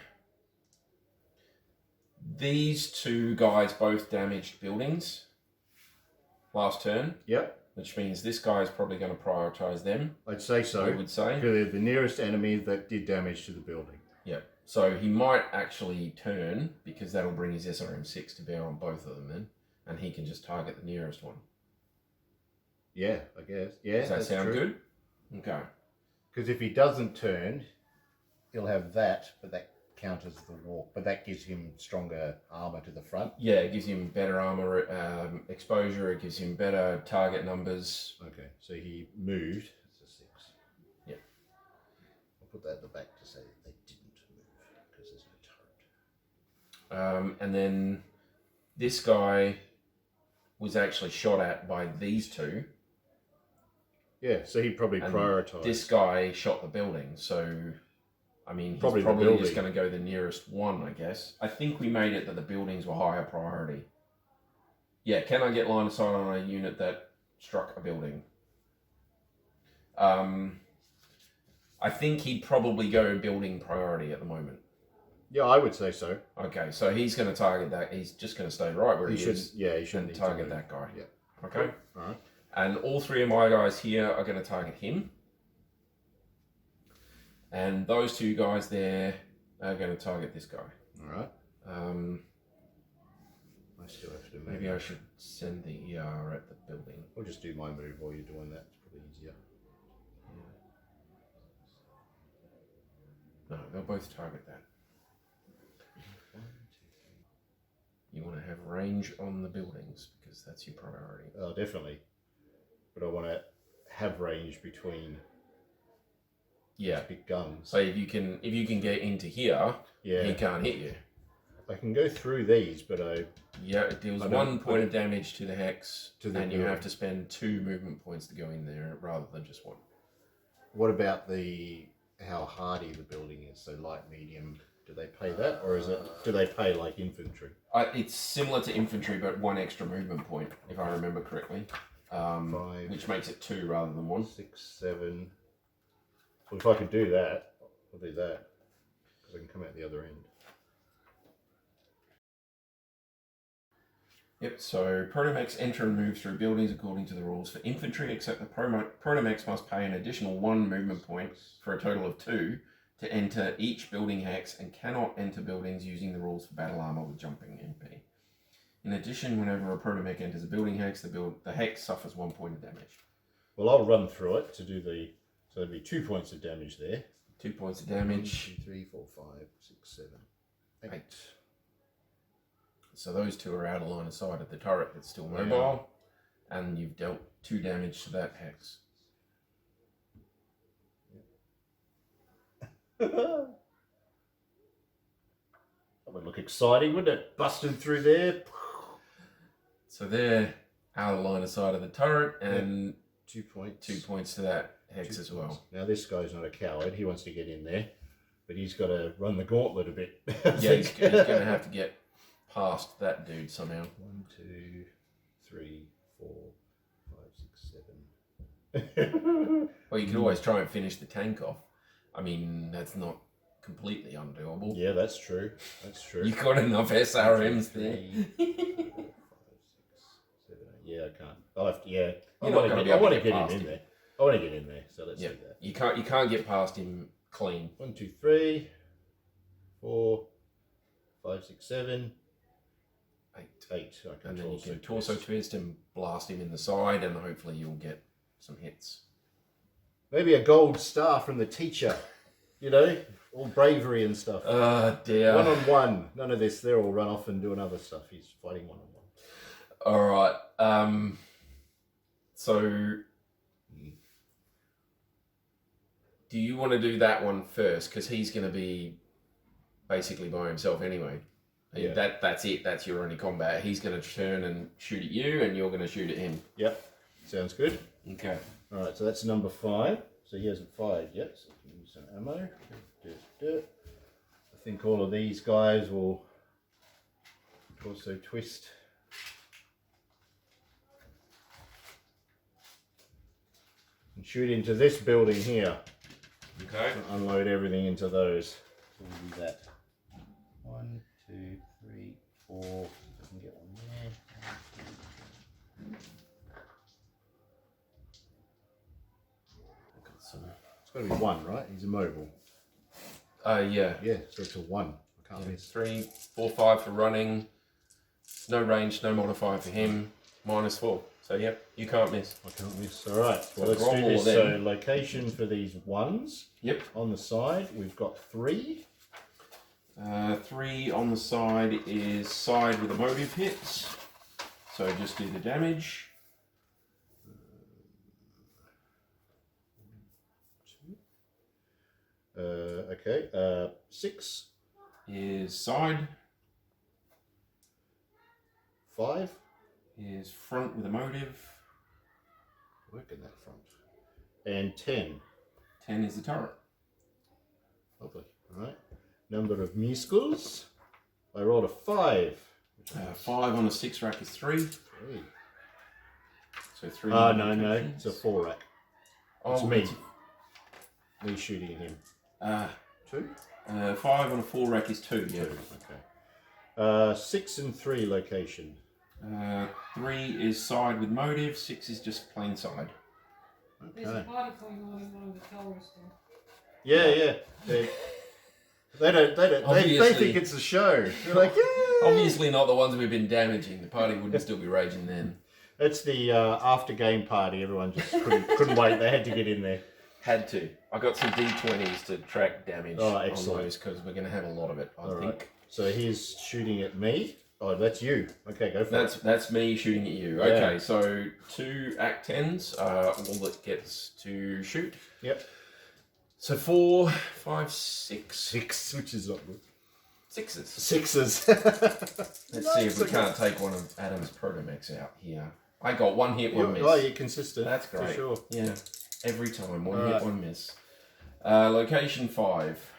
these 2 guys both damaged buildings last turn. Yep. Which means this guy is probably going to prioritize them. I'd say so. I would say. Because they're the nearest enemy that did damage to the building. Yeah. So he might actually turn, because that'll bring his SRM6 to bear on both of them then. And he can just target the nearest one. Yeah, I guess. Yeah. Does that sound good? Okay. Because if he doesn't turn, he'll have that, but that counters the walk. But that gives him stronger armor to the front. Yeah, it gives him better armor exposure. It gives him better target numbers. Okay, so he moved. It's a 6. Yeah. I'll put that at the back to say that they didn't move because there's no turret. And then this guy was actually shot at by these 2. Yeah, so he'd probably prioritize. This guy shot the building, so I mean, he's probably just going to go the nearest one, I guess. I think we made it that the buildings were higher priority. Yeah, can I get line of sight on a unit that struck a building? I think he'd probably go building priority at the moment. Yeah, I would say so. Okay, so he's going to target that. He's just going to stay right where he is. Yeah, he shouldn't and target that guy. Yeah. Okay. All right. And all 3 of my guys here are going to target him. And those 2 guys there are going to target this guy. All right. I still have to do maybe I should send the ER at the building. Or just do my move while you're doing that. It's probably easier. Yeah. No, they'll both target that. You want to have range on the buildings because that's your priority. Oh, definitely. But I want to have range between big guns. So if you can get into here, he can't hit you. I can go through these, but it deals 1 point of damage to the hex, and you have to spend 2 movement points to go in there rather than just 1. What about how hardy the building is? So light, medium. Do they pay that, or do they pay like infantry? It's similar to infantry, but 1 extra movement point, if I remember correctly. 5, which makes it 2 rather than 1. 6, 7. Well, if I could do that, I'll do that because I can come out the other end. Yep. So ProtoMechs enter and move through buildings according to the rules. For infantry, except the ProtoMechs must pay an additional 1 movement point for a total of 2 to enter each building hex, and cannot enter buildings using the rules for battle armor with jumping MP. In addition, whenever a ProtoMech enters a building hex, the hex suffers 1 point of damage. Well, I'll run through it to do so there'll be 2 points of damage there. 2 points of damage. 1, 2, 3, 4, 5, 6, 7, 8. So those 2 are out of line of sight of the turret that's still mobile, and you've dealt 2 damage to that hex. That would look exciting, wouldn't it? Busting through there. So they're out of line of sight of the turret, and 2 points. 2 points to that hex as well. Now this guy's not a coward. He wants to get in there, but he's got to run the gauntlet a bit. Yeah, he's going to have to get past that dude somehow. 1, 2, 3, 4, 5, 6, 7. Well, you could always try and finish the tank off. I mean, that's not completely undoable. Yeah, that's true. That's true. You've got enough SRMs there. 4, 5, 6, 7, 8. Yeah, I can't. I'll have to, yeah. I You're not want gonna to be able to get get him past in him. there. I want to get in there, so let's do that. You can't get past him clean. 1, 2, 3. 4, 5, 6, 7, 8. 8. I can And then you can torso twist and blast him in the side, and hopefully you'll get some hits. Maybe a gold star from the teacher. You know, all bravery and stuff. Dear. 1-on-1. None of this. They're all run off and doing other stuff. He's fighting 1-on-1. All right. So, do you want to do that one first? Because he's going to be basically by himself anyway. Yeah. That's it. That's your only combat. He's going to turn and shoot at you, and you're going to shoot at him. Yep. Sounds good. Okay. All right, so that's number 5. So he hasn't fired yet. So give me some ammo. I think all of these guys will also twist. And shoot into this building here. Okay. And unload everything into those. So we'll do that. 1, 2, 3, 4. I can get one there. It's got to be 1, right? He's immobile. Yeah. Yeah, so it's a 1. I can't miss. 3, 4, 5 for running. No range, no modifier for him. -4. So yep, you can't miss. I can't miss. All right. Well, So let's roll do all this. of So them. location for these 1s. Yep. On the side, we've got 3. 3 on the side is side with emotive hits. So just do the damage. Okay. 6. Is side. 5. Is front with emotive. Working that front. And 10. 10 is the turret. Lovely. All right. Number of muscles. I rolled a 5. 5 on a 6 rack is 3. 3. So 3. No. It's a 4 rack. Oh, It's me. Me shooting at him. 2? 5 on a 4 rack is 2, yeah. 2. Okay. 6 and 3 location. 3 is side with motive, 6 is just plain side. There's a Okay. party going on in one of the towers there. Yeah. They Obviously. think it's a show. They're like, yeah. Obviously not the ones we've been damaging, the party wouldn't still be raging then. It's the after game party. Everyone just couldn't wait. They had to get in there. Had to. I got some D20s to track damage Oh, on excellent. those because we're going to have a lot of it, I All think. right. So he's shooting at me. Oh, that's you. Okay, go for it. That's me shooting at you. Yeah. Okay, so 2 Act 10s are all that gets to shoot. Yep. So 4, 5, 6. 6, which is not good. 6s. 6s. Let's see if we can't take one of Adam's ProtoMechs out here. I got 1 hit, 1 miss. Oh, you're consistent. That's great. For sure. Yeah, every time. 1 All hit, right. 1 miss. Location 5.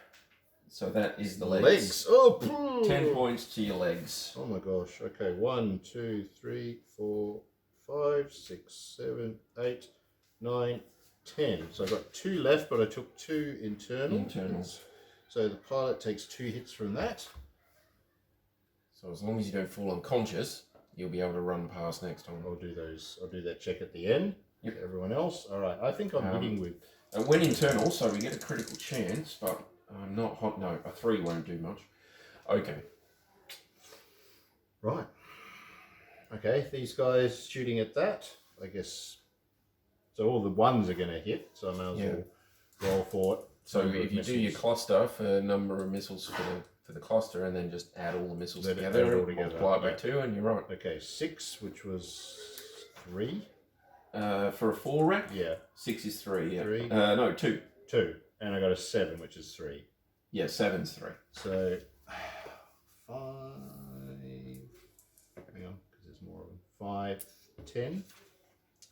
So that is the legs. Oh, poo. 10 points to your legs. Oh my gosh. Okay, 1, 2, 3, 4, 5, 6, 7, 8, 9, 10. So I've got 2 left, but I took 2 Internals. So the pilot takes 2 hits from that. So as long as you don't fall unconscious, you'll be able to run past next time. I'll do that check at the end. Yep. Everyone else. All right. I think I'm hitting with. When internal, so we get a critical chance, but I'm not hot. No, a 3 won't do much. Okay. Right. Okay. These guys shooting at that. I guess. So all the 1s are going to hit. So I may as well roll for it. So Number if of you do your missiles. cluster for number of missiles for the cluster, and then just add all the missiles Then add together, it all together, multiply it by yeah. 2, and you're right. Okay, 6, which was 3. For a 4 rack, Yeah, 6 is 3. Yeah. 3. No, 2. 2. And I got a 7, which is 3. Yeah, 7's 3. So 5. Hang on, because there's more of them. 5, 10.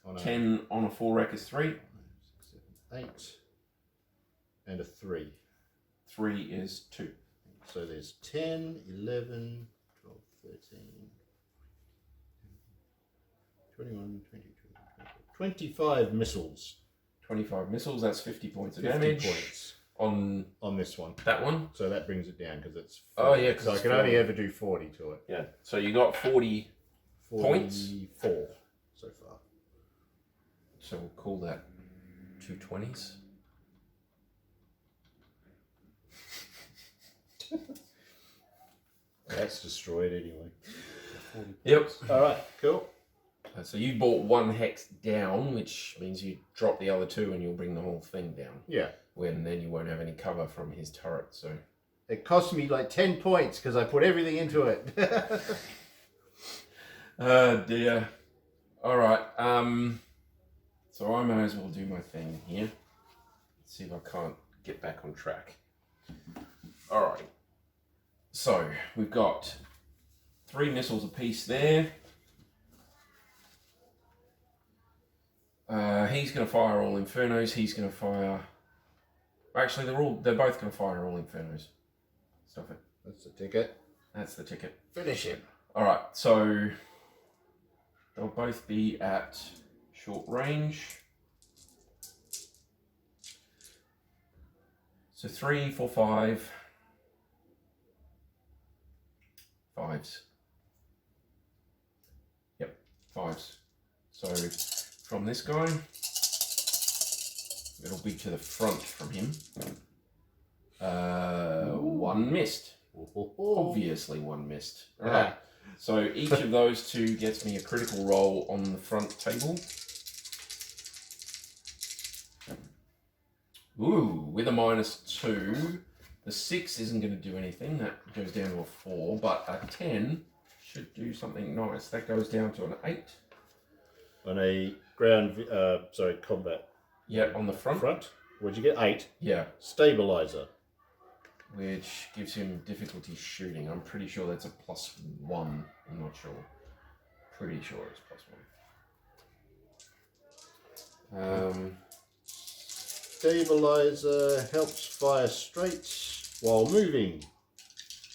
Oh, no. 10 on a 4 rack is 3. 5, 6, 7, 8. And a 3. 3 is 2. So there's 10, 11, 12, 13, 21, 22, 25 missiles. 25 missiles, that's 50 points of 50 damage. points On on this one. that one? So that brings it down because it's 40. Oh, yeah, 'cause so I it's can only 40. ever do 40 to it. Yeah. So you got 40, Points? 44 so far. so we'll call that 2 20s. That's destroyed anyway. Yep. Alright, cool. So you bought 1 hex down, which means you drop the other 2 and you'll bring the whole thing down. Yeah. When then you won't have any cover from his turret. So It cost me like 10 points because I put everything into it. dear. All right. So I may as well do my thing here. Let's see if I can't get back on track. All right. So we've got 3 missiles apiece there. He's going to fire all Infernos. He's going to fire. Actually, they're both going to fire all Infernos. Stop it. That's the ticket. That's the ticket. Finish him. All right. So they'll both be at short range. So 3, 4, 5. 5s. Yep, 5s. So from this guy, it'll be to the front from him. 1 missed. Obviously 1 missed. All right. So each of those 2 gets me a critical roll on the front table. Ooh, with a -2. The 6 isn't going to do anything. That goes down to a 4, but a 10 should do something nice. That goes down to an 8. On a ground, combat. Yeah, on the front. What'd you get? 8. Yeah, Stabilizer. which gives him difficulty shooting. I'm pretty sure that's a +1. I'm not sure. Pretty sure it's +1. Stabilizer helps fire straight while moving.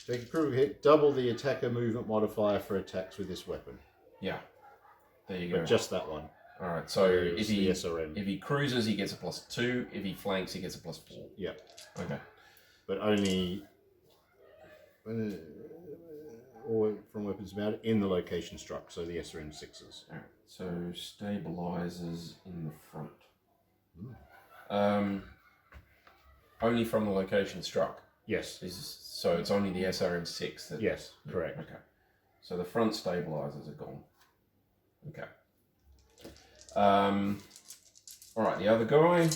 Take a critical hit, double the attacker movement modifier for attacks with this weapon. Yeah, there you go. But just that one. All right. So Whereas the SRM. if he cruises, he gets a +2. If he flanks, he gets a +4. Yeah. Okay. But only or from weapons mounted in the location struck, so the SRM 6s. All right. So stabilizers in the front. Only from the location struck. Yes. So it's only the SRM 6 that. Yes, correct. Okay. So the front stabilizers are gone. Okay. All right, the other guy.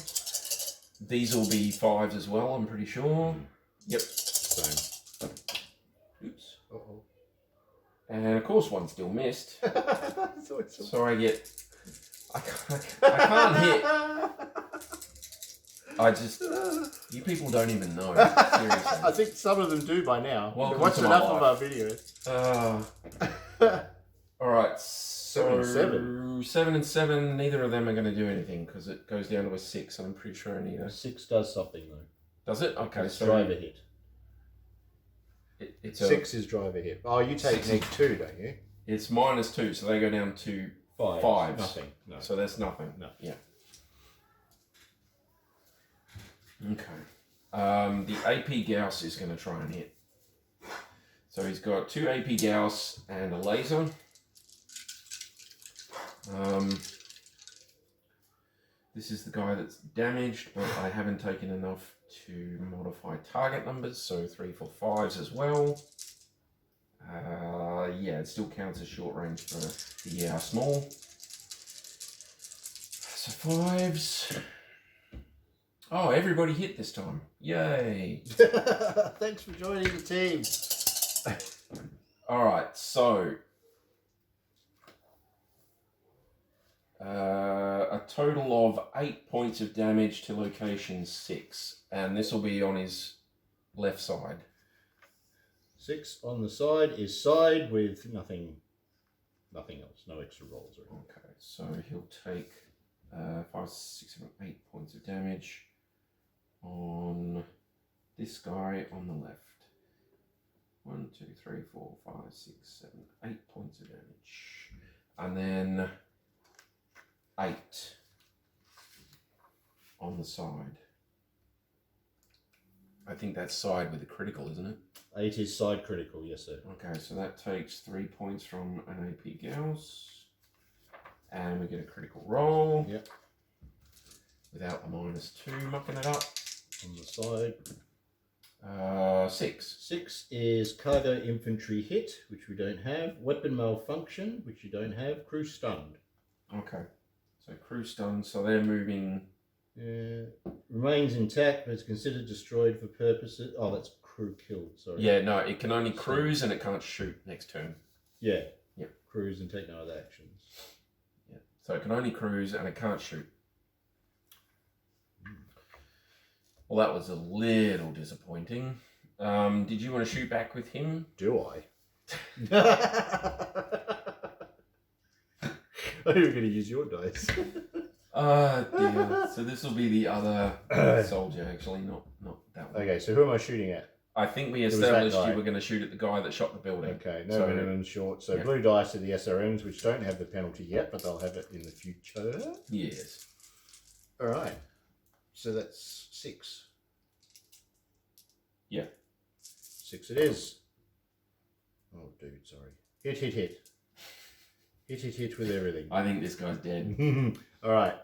These will be 5s as well, I'm pretty sure. Yep. Same. Oops. Uh-oh. And of course, 1 still missed. So I get. I can't hit. I just. You people don't even know. Seriously. I think some of them do by now. Welcome Watch to my enough life. of our videos. All right. So 7 and 7. 7 and 7. Neither of them are going to do anything because it goes down to a 6, and I'm pretty sure I need a. 6 does something though. Does it? Okay. It's So driver hit. it's a. 6 is driver hit. Oh, you take -2, don't you? It's -2, so they go down to 5. 5s. Nothing. No. So that's nothing. No. Yeah. Okay. The AP Gauss is going to try and hit. So he's got 2 AP Gauss and a laser. This is the guy that's damaged, but I haven't taken enough to modify target numbers, so 3, 4, 5s as well. Yeah, it still counts as short range for the small. So 5s. Oh, everybody hit this time. Yay. Thanks for joining the team. Alright, so a total of 8 points of damage to location 6, and this will be on his left side. 6 on the side is side with nothing else, no extra rolls or anything. Okay, so he'll take 5, 6, 7, 8 points of damage on this guy on the left. 1, 2, 3, 4, 5, 6, 7, 8 points of damage. And then 8 on the side. I think that's side with a critical, isn't it? 8 is side critical, yes sir. Okay, so that takes 3 points from an AP Gauss. And we get a critical roll. Yep. Without the -2 mucking it up. On the side. 6. 6 is cargo infantry hit, which we don't have. Weapon malfunction, which you don't have. Crew stunned. Okay. So crew stunned, so they're moving. Remains intact, but it's considered destroyed for purposes. Oh, that's crew killed. Sorry. Yeah, no, it can only cruise and it can't shoot next turn. Yeah. Yep. Cruise and take no other actions. Yeah. So it can only cruise and it can't shoot. Well, that was a little disappointing. Did you want to shoot back with him? Do I? I think we're going to use your dice. Dear. So this will be the other soldier, actually, not that one. Okay, so who am I shooting at? I think we was that established guy. you were going to shoot at the guy that shot the building. Okay, no So- minimum short. So yeah. blue dice are the SRMs, which don't have the penalty yet, but they'll have it in the future. Yes. All right. So that's 6. Yeah. 6 it is. Oh, dude, sorry. Hit. Hit with everything. I think this guy's dead. All right.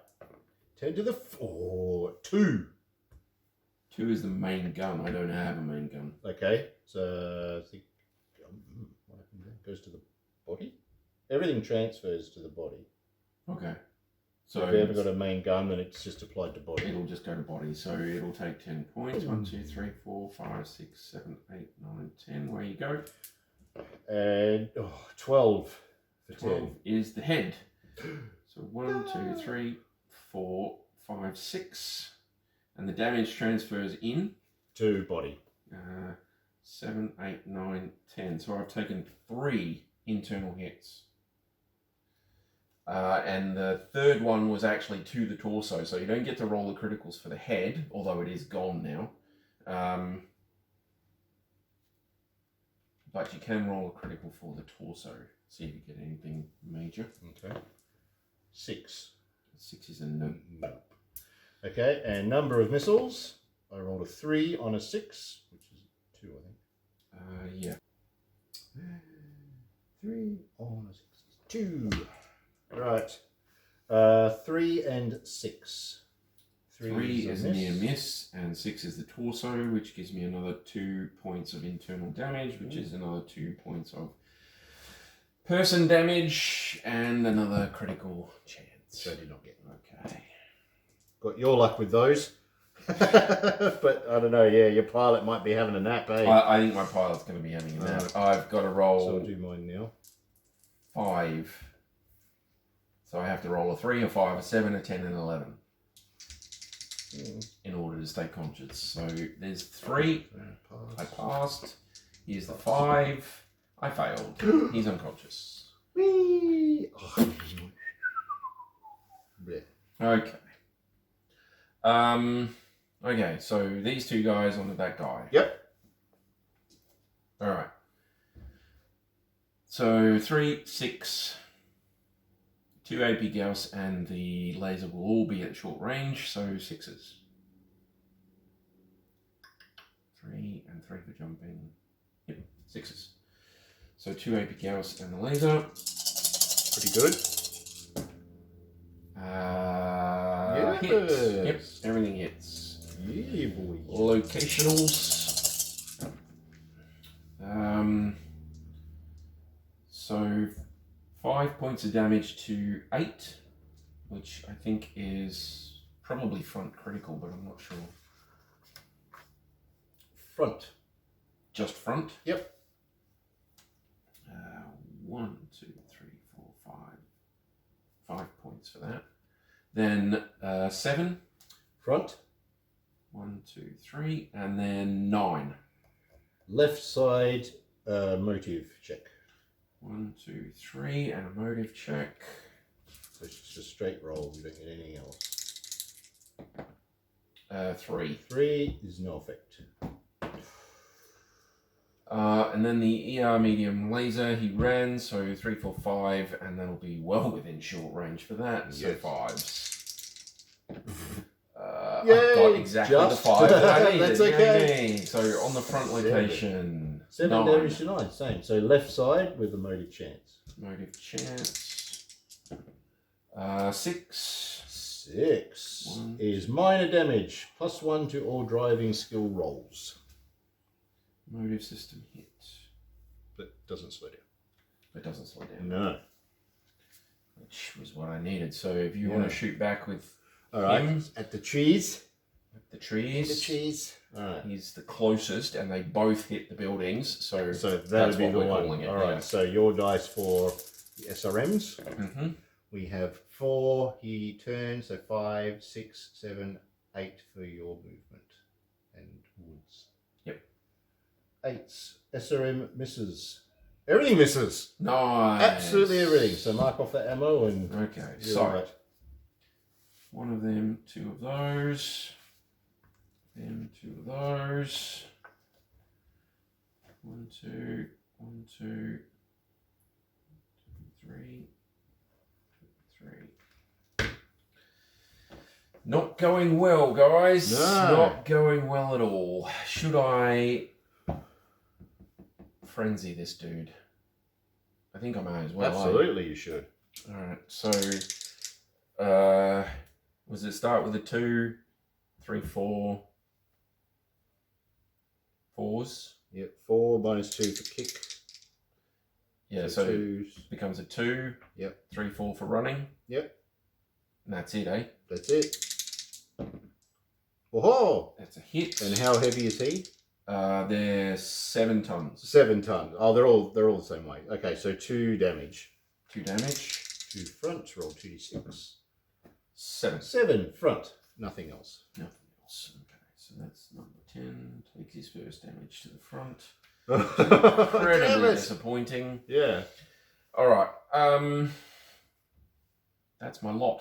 10 to the 4. 2. 2 is the main gun. I don't have a main gun. Okay. So I think what happened there? Goes to the body. Everything transfers to the body. Okay. So So if you haven't got a main gun, then it's just applied to body. it'll just go to body. So it'll take 10 points. 1, 2, 3, 4, 5, 6, 7, 8, 9, 10. Where you go? And 12 for 12 10. is the head. So 1, 2, 3, 4, 5, 6. And the damage transfers in. To body. 7, 8, 9, 10. So I've taken 3 internal hits. And the third one was actually to the torso. So you don't get to roll the criticals for the head, although it is gone now. But you can roll a critical for the torso. See if you get anything major. Okay. 6. 6 is a no. Nope. Okay, and number of missiles. I rolled a 3 on a 6, which is 2, I think. Yeah. 3 on a 6. 2. Right. 3 and 6. 3 is a near miss, and 6 is the torso, which gives me another 2 points of internal damage, which is another 2 points of person damage, and another critical chance. So I did not get. Okay. Got your luck with those. But I don't know, yeah, your pilot might be having a nap, eh? I think my pilot's going to be having a nap. I've got to So roll I'll do mine now. 5. So I have to roll a 3, a 5, a 7, a 10, and 11 in order to stay conscious. So there's 3. I passed. Here's the 5. I failed. He's unconscious. Whee! Oh. Bleh. Okay. Okay, so these 2 guys onto that guy. Yep. Alright. So 3, 6, 2 AP Gauss, and the laser will all be at short range, so 6s. 3 and 3 for jumping. Yep, 6s. So 2 AP Gauss and the laser. Pretty good. Hits. Yep, everything hits. Yeah, boy. Locationals. So 5 points of damage to 8, which I think is probably front critical, but I'm not sure. Front. Just front? Yep. 1, 2, 3, 4, 5. 5 points for that. Then 7. Front. 1, 2, 3, and then 9. Left side motive check. 1, 2, 3, and a motive check. So it's just a straight roll, you don't get anything else. 3. 3 is no effect. And then the ER medium laser, he ran, so 3, 4, 5, and that'll be well within short range for that, so Yes. 5s. Yay, I've got exactly just. the 5 that I needed. That's okay. Yay. So on the front location, 7 9. damage to 9, same. So left side with a motive chance. Motive chance. 6. 6 1. is minor damage, +1 to all driving skill rolls. Motive system hit. That doesn't slow down. It doesn't slow down. No. Which was what I needed. So if you want to shoot back with All right. him, At the trees. the trees. The trees. All right. He's the closest, and they both hit the buildings. So that'd that's be what the we're one. calling it. All right. Yeah. So your dice for the SRMs. Mm-hmm. We have 4. He turns, so 5, 6, 7, 8 for your movement and woods. Yep. 8s. SRM misses. Everything misses. Nice. Absolutely everything. So mark off that ammo and Okay. you're So right. one of them, 2 of those. Them, 2 of those. 1, 2, 1, 2, 3, 3. Not going well, guys. No. Not going well at all. Should I frenzy this dude? I think I may as well. Absolutely, you should. Alright, so was it start with a 2, 3, 4, 4s? Yep, 4 minus 2 for kick. Yeah, so 2s. it becomes a 2. Yep. 3, 4 for running. Yep, And that's it, eh? that's it. Whoa! That's a hit. And how heavy is he? They're 7 tons. 7 tons. Oh, they're all the same weight. Okay, so 2 damage. 2 damage. 2 front. Roll 2d6. 7. 7 front. Nothing else. Nothing else. Okay, so that's number 10. Takes his first damage to the front. Damn Incredibly it. disappointing. Yeah. Alright, that's my lot.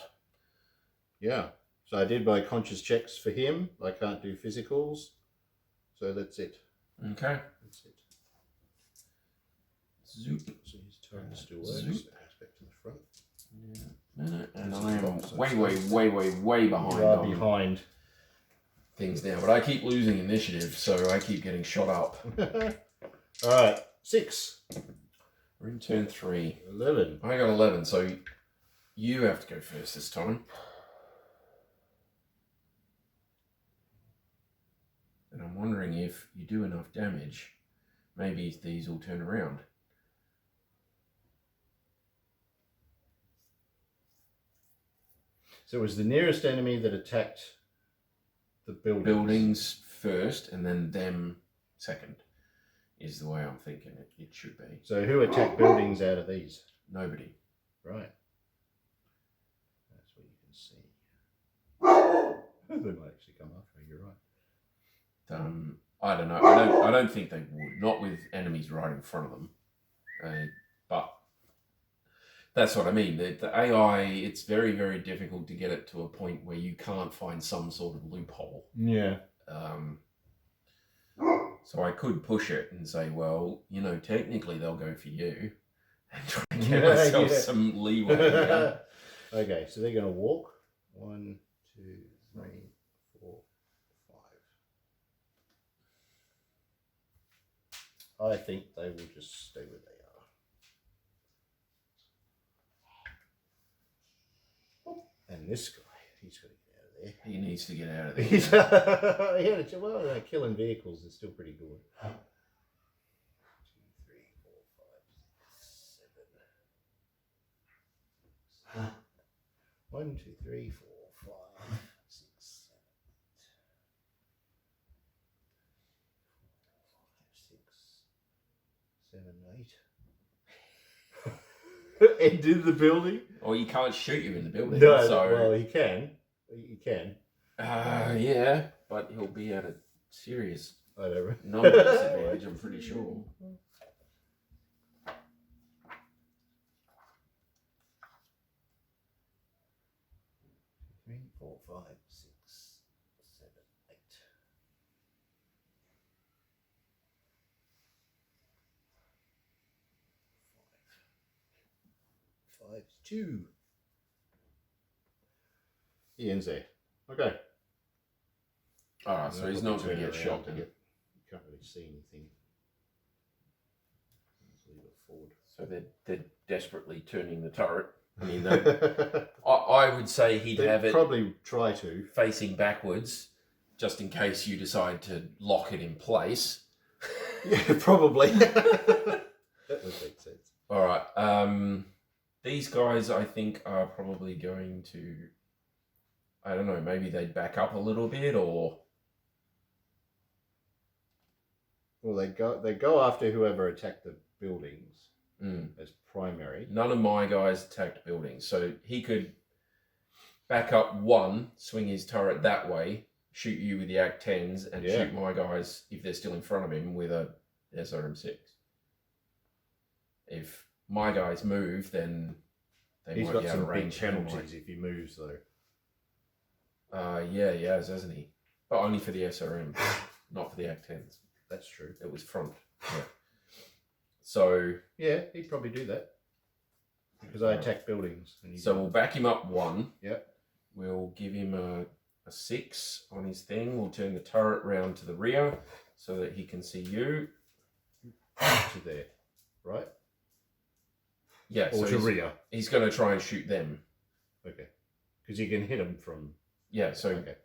Yeah. So I did my conscious checks for him. I can't do physicals. So that's it. Okay. That's it. Zoop. So his turn still works. Zoop. Back to the front. Yeah. No, and This I is am box, way so behind You are on behind. things now. But I keep losing initiative, so I keep getting shot up. All right. 6. We're in turn 3. 11. I got 11, so you have to go first this time. And I'm wondering if you do enough damage, maybe these will turn around. So it was the nearest enemy that attacked the buildings. Buildings first, and then them second, is the way I'm thinking it should be. So who attacked buildings out of these? Nobody. Right. That's what you can see. They might actually come after me. You're right. I don't know. I don't think they would. Not with enemies right in front of them. But that's what I mean. The AI, it's very, very difficult to get it to a point where you can't find some sort of loophole. Yeah. So I could push it and say, well, you know, technically they'll go for you, and try and get myself some leeway. Here. Okay, so they're going to walk. 1, 2, 3, 4, 5. I think they will just stay where they are. And this guy, he's got to get out of there. He needs to get out of there. He's, well, killing vehicles is still pretty good. 2, 3, 4, 5, 6, 7. 1, 2, 3, 4, 5, 6, 7, 8. Ended the building? Or he can't shoot you in the building. No, so, well, he can. He can. yeah, but he'll be at a serious Whatever. number disadvantage, I'm pretty sure. Three, 4, 5, 6, 7, 8. 5, 2. He ends there. Okay. Alright, so he's not going to get shot. You can't really see anything. Let's leave it forward. So they're desperately turning the turret. I mean, I would say he'd They'd have it probably try to. facing backwards, just in case you decide to lock it in place. Yeah, probably. That would make sense. All right. These guys, I think, are probably going to. I don't know. Maybe they'd back up a little bit, or Well, they go after whoever attacked the buildings mm. as primary. None of my guys attacked buildings, so he could back up one, swing his turret that way, shoot you with the Act-10s, and shoot my guys, if they're still in front of him, with a SRM-6. If my guys move, then they He's might got be able to some big range him, penalties if he moves, though. Yeah, he has, hasn't he? But only for the SRM, not for the Act-10s. That's true. It was front. Yeah. So Yeah, he'd probably do that. Because I attack buildings. And so we'll back him up one. Yep. We'll give him a 6 on his thing. We'll turn the turret round to the rear so that he can see you. To there, right? Yeah, Or so to rear. he's going to try and shoot them. Okay. Because you can hit them from... Yeah, so Okay.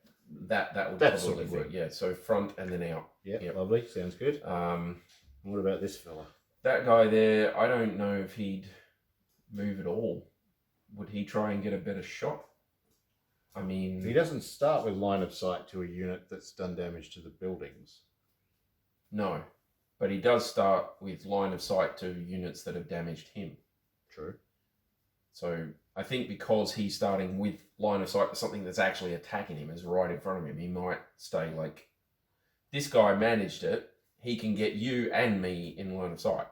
that would That probably sort of work. thing. Yeah, so front and then out. Yep, Yep. lovely. Sounds good. Um, What about this fella? that guy there, I don't know if he'd move at all. Would he try and get a better shot? I mean... He doesn't start with line of sight to a unit that's done damage to the buildings. No, but he does start with line of sight to units that have damaged him. True. So I think because he's starting with line of sight to something that's actually attacking him, is right in front of him, he might stay like, this guy managed it, he can get you and me in line of sight.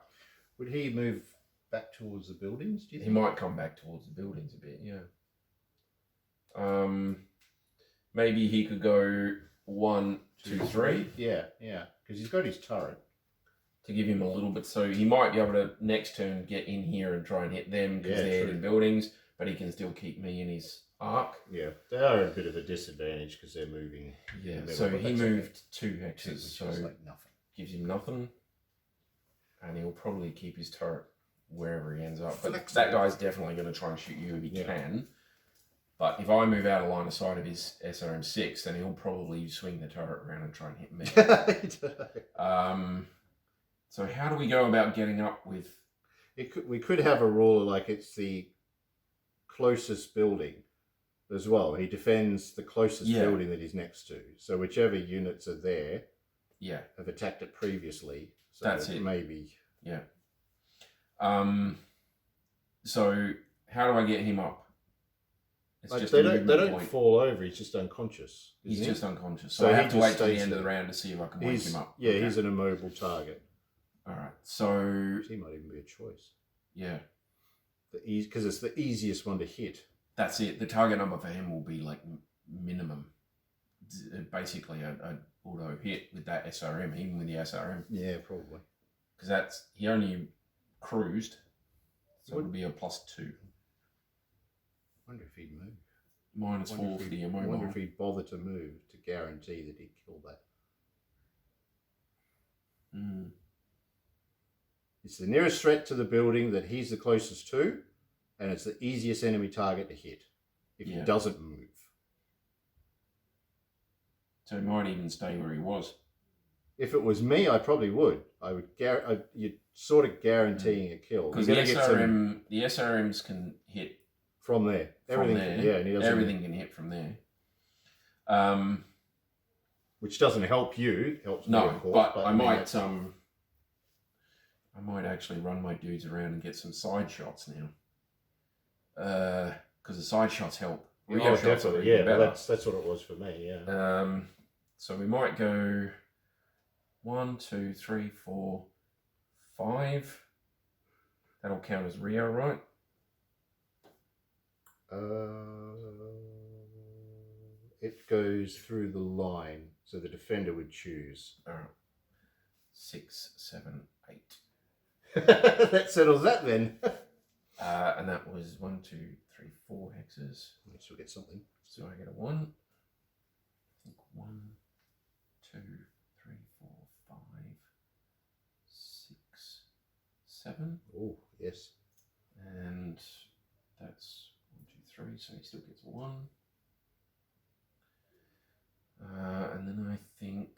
Would he move back towards the buildings, do you He think? might come back towards the buildings a bit, yeah. Maybe he could go 1, 2, 3 Yeah. Because he's got his turret. to give him a little bit. So he might be able to next turn get in here and try and hit them because Yeah, they're true. in buildings, but he can still keep me in his arc. Yeah. They are at a bit of a disadvantage because they're moving. Yeah, in the so middle, but he that's okay. moved 2 hexes, Which so is like nothing. gives him nothing. And he'll probably keep his turret wherever he ends up. But Flexible. that guy's definitely going to try and shoot you if he Yeah. can. But if I move out of line of sight of his SRM-6, then he'll probably swing the turret around and try and hit me. So how do we go about getting up with... We could have a rule like it's the closest building as well. He defends the closest Yeah. building that he's next to. So whichever units are there Yeah, have attacked it previously. So That's it. Maybe. yeah. So how do I get him up? It's Like, just they a don't movement point. fall over. He's just unconscious. He's isn't he? just unconscious. So So I he have to just wait till the stays end of the there. round to see if I can wake He's, him up. yeah, Okay. he's an immobile target. All right. So He might even be a choice. yeah, Because it's the easiest one to hit. that's it. The target number for him will be like minimum. Basically, a auto hit with that SRM, even with the SRM, Yeah, probably. because he only cruised, so it would be a +2, I wonder if he'd move. -4 for the I wonder immobile. if he'd bother to move to guarantee that he'd kill that. Mm. It's the nearest threat to the building that he's the closest to, and it's the easiest enemy target to hit if he Yeah. doesn't move. So he might even stay where he was. If it was me, I probably would. You're sort of guaranteeing a kill. Because You're the gonna get some the SRMs can hit from there. from Everything, there. yeah, and he doesn't. Everything can hit from there. Which doesn't help you. It helps me, No, of course. but I mean, might actually run my dudes around and get some side shots now. Because the side shots help. Rear Oh, shots are definitely. even Yeah, better. well, that's what it was for me. Yeah. So we might go 1, 2, 3, 4, 5. That'll count as rear, right? It goes through the line, so the defender would choose. All right. 6, 7, 8. That settles that then. And that was 1, 2, 3, 4 hexes. At least we'll get something. So I get a 1. I think 1, 2, 3, 4, 5, 6, 7. Oh, yes. And that's 1, 2, 3. So he still gets a 1. And then I think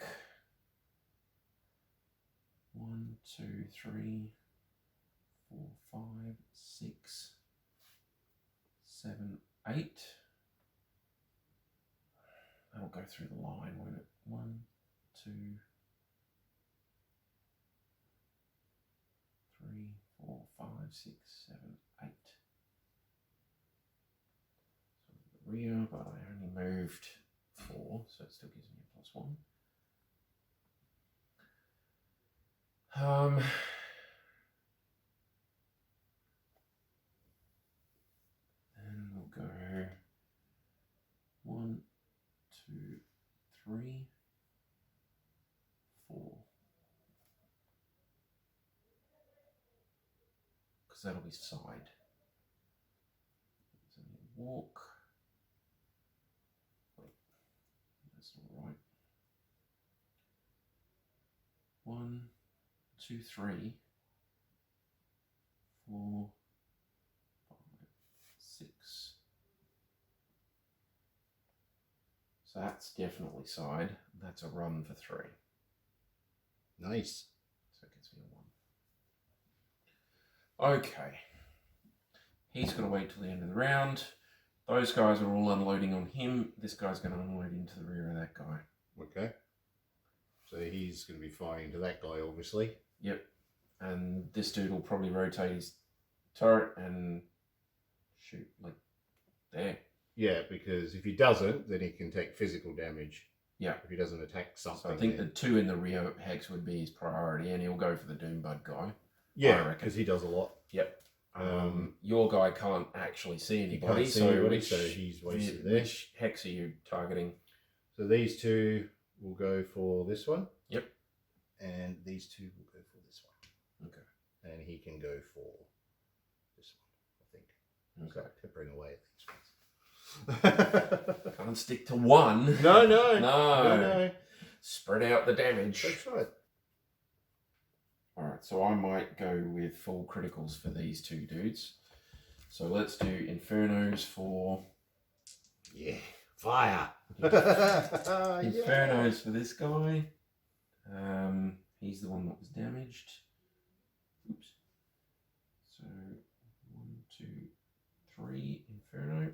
1, 1, 2, 3, 4, 5, 6, 7, 8. That'll go through the line, won't it? 1, 2, 3, 4, 5, 6, 7, 8. So the rear, but I only moved 4, so it still gives me a +1. And we'll go 1, 2, 3, 4. Because that'll be side. So we walk. Wait, that's not right. 1, 2, 3, 4, 5, 6. So that's definitely side. That's a run for 3. Nice. So it gets me a 1. Okay. He's going to wait till the end of the round. Those guys are all unloading on him. This guy's going to unload into the rear of that guy. Okay. So he's going to be firing into that guy, obviously. Yep. And this dude will probably rotate his turret and shoot like there. Yeah, because if he doesn't, then he can take physical damage. Yeah. If he doesn't attack something. So I think the 2 in the rear hex would be his priority, and he'll go for the Doombud guy. Yeah, because he does a lot. Yep. Your guy can't actually see anybody, Can't see so, anybody, which, so he's wasted there. Which hex are you targeting? So these 2 will go for this one. Yep. And these 2 will go for this one. Okay. And he can go for this one, I think. Okay. So peppering away at these ones. Can't stick to one. No. Spread out the damage. That's right. Alright, so I might go with full criticals for these 2 dudes. So let's do Infernos for... Yeah. Fire. Infernos for this guy. He's the one that was damaged. Oops. So 1, 2, 3 Inferno.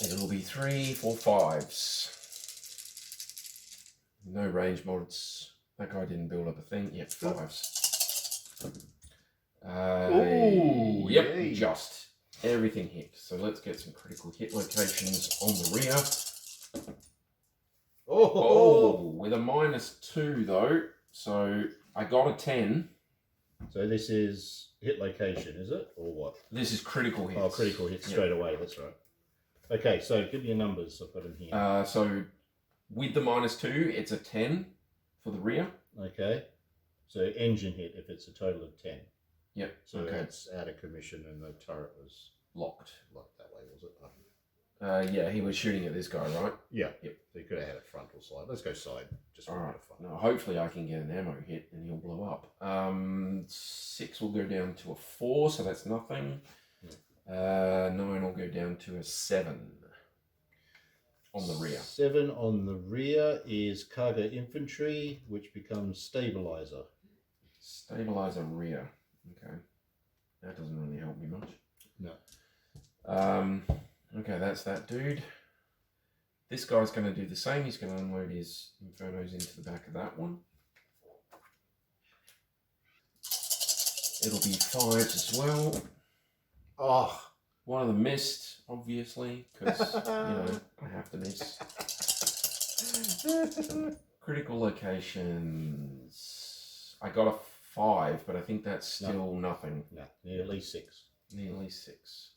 It'll be 3, 4, 5s. No range mods. That guy didn't build up a thing. Yep, 5s. Ooh, yep, yay. just everything hit. So let's get some critical hit locations on the rear. Oh, with a -2 though. So I got a 10. So this is hit location, is it? Or what? This is critical hits. Oh, critical hit straight away, that's right. Okay, so give me your numbers. I've got them here. So with the -2, it's a 10 for the rear. Okay. So engine hit if it's a total of 10. Yep. So okay. that's out of commission and the turret was Locked. locked that way, was it? Yeah, he was shooting at this guy, right? Yeah. Yep. So you could have had a frontal side. Let's go side. Just for a Alright. bit of fun. Now, hopefully I can get an ammo hit and he'll blow up. 6 will go down to a 4, so that's nothing. 9 will go down to a 7 on the rear. 7 on the rear is cargo infantry, which becomes stabilizer. Stabilizer rear. Okay. That doesn't really help me much. No. Okay, that's that dude. This guy's going to do the same. He's going to unload his Infernos into the back of that one. It'll be 5s as well. Oh. One of them missed, obviously, because, I have to miss. Critical locations. I got a 5, but I think that's still nothing. No, nearly 6. Nearly 6.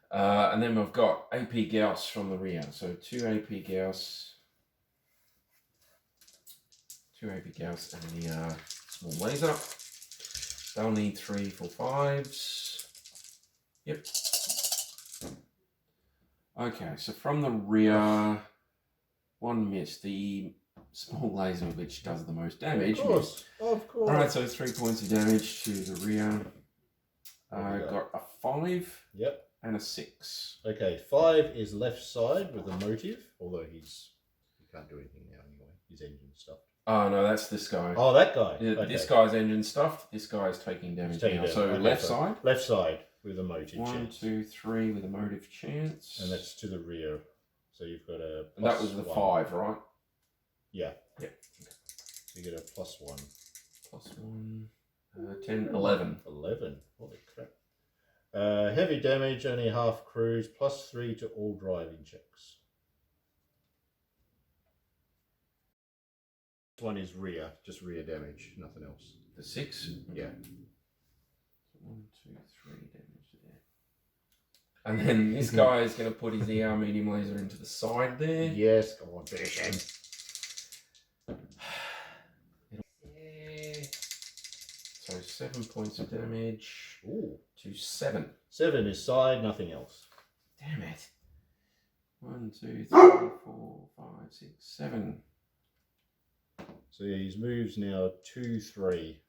And then we've got AP Gauss from the rear. So 2 AP Gauss. 2 AP Gauss and the small laser. They'll need 3 for 5s. Yep. Okay, so from the rear, 1 miss. The small laser, which does the most damage. Of course. Alright, so 3 points of damage to the rear. Got a 5. Yep. And a 6. Okay, 5 is left side with a motive, although he can't do anything now anyway. His engine's stuffed. Oh no, that's this guy. Oh, that guy. Yeah, Okay. this guy's engine stuffed. This guy's taking damage Taking now. damage. So Okay, left side. Left side with a motive 1, chance. 2, 3 with a motive chance. And that's to the rear. So you've got a And that was the +1. 5, right? Yeah. Yeah. So you get a +1. +1. 10, 11. 11. Holy crap. Heavy damage, only half cruise, +3 to all driving checks. This one is rear, just rear damage, nothing else. The 6? Yeah. 1, 2, 3 damage there. And then this guy is going to put his ER medium laser into the side there. Yes, come on, finish him. So 7 points of damage Ooh. to 7. 7 is side, nothing else. Damn it. 1, 2, 3, 4, 5, 6, 7. So his moves now 2, 3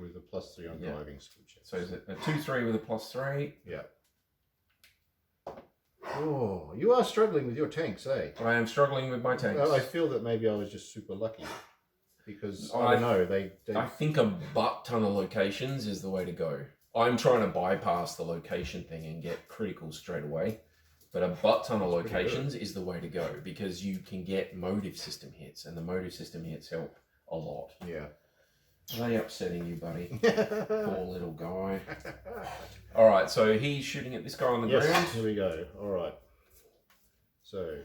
with a +3 on Yeah. driving skill checks. So is it a 2, 3 with a +3? Yeah. Oh, you are struggling with your tanks, eh? I am struggling with my tanks. I feel that maybe I was just super lucky. Because, I I- don't know, they I think a butt ton of locations is the way to go. I'm trying to bypass the location thing and get critical straight away. But a butt ton of That's pretty locations is the way to go because you can get motive system hits and the motive system hits help a lot. Yeah. Are they upsetting you, buddy? Poor little guy. Alright, so he's shooting at this guy on the Yes, ground. here we go. All right. So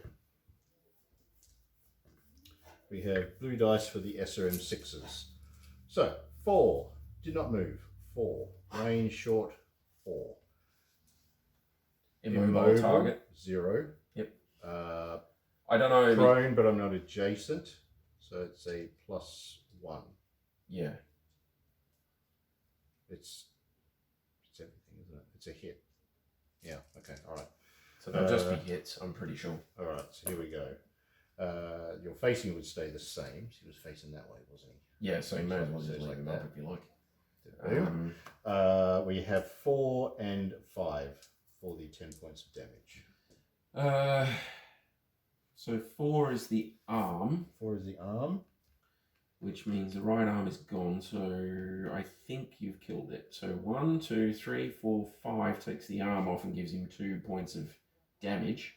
we have blue dice for the SRM6s. So 4, did not move. 4, range short 4. Immobile target. 0. Yep. Uh, I don't know. prone, but I'm not adjacent. So it's a +1. Yeah. It's everything, isn't it? It's a hit. Yeah. Okay. All right. So they'll just be hits, I'm pretty sure. All right. So here we go. Your facing would stay the same. He was facing that way, wasn't he? Yeah, so you may as well So just it's leave like him that. up if you like. Boom. We have 4 and 5 for the 10 points of damage. So 4 is the arm, 4 is the arm. which means the right arm is gone. So I think you've killed it. So 1, 2, 3, 4, 5 takes the arm off and gives him 2 points of damage.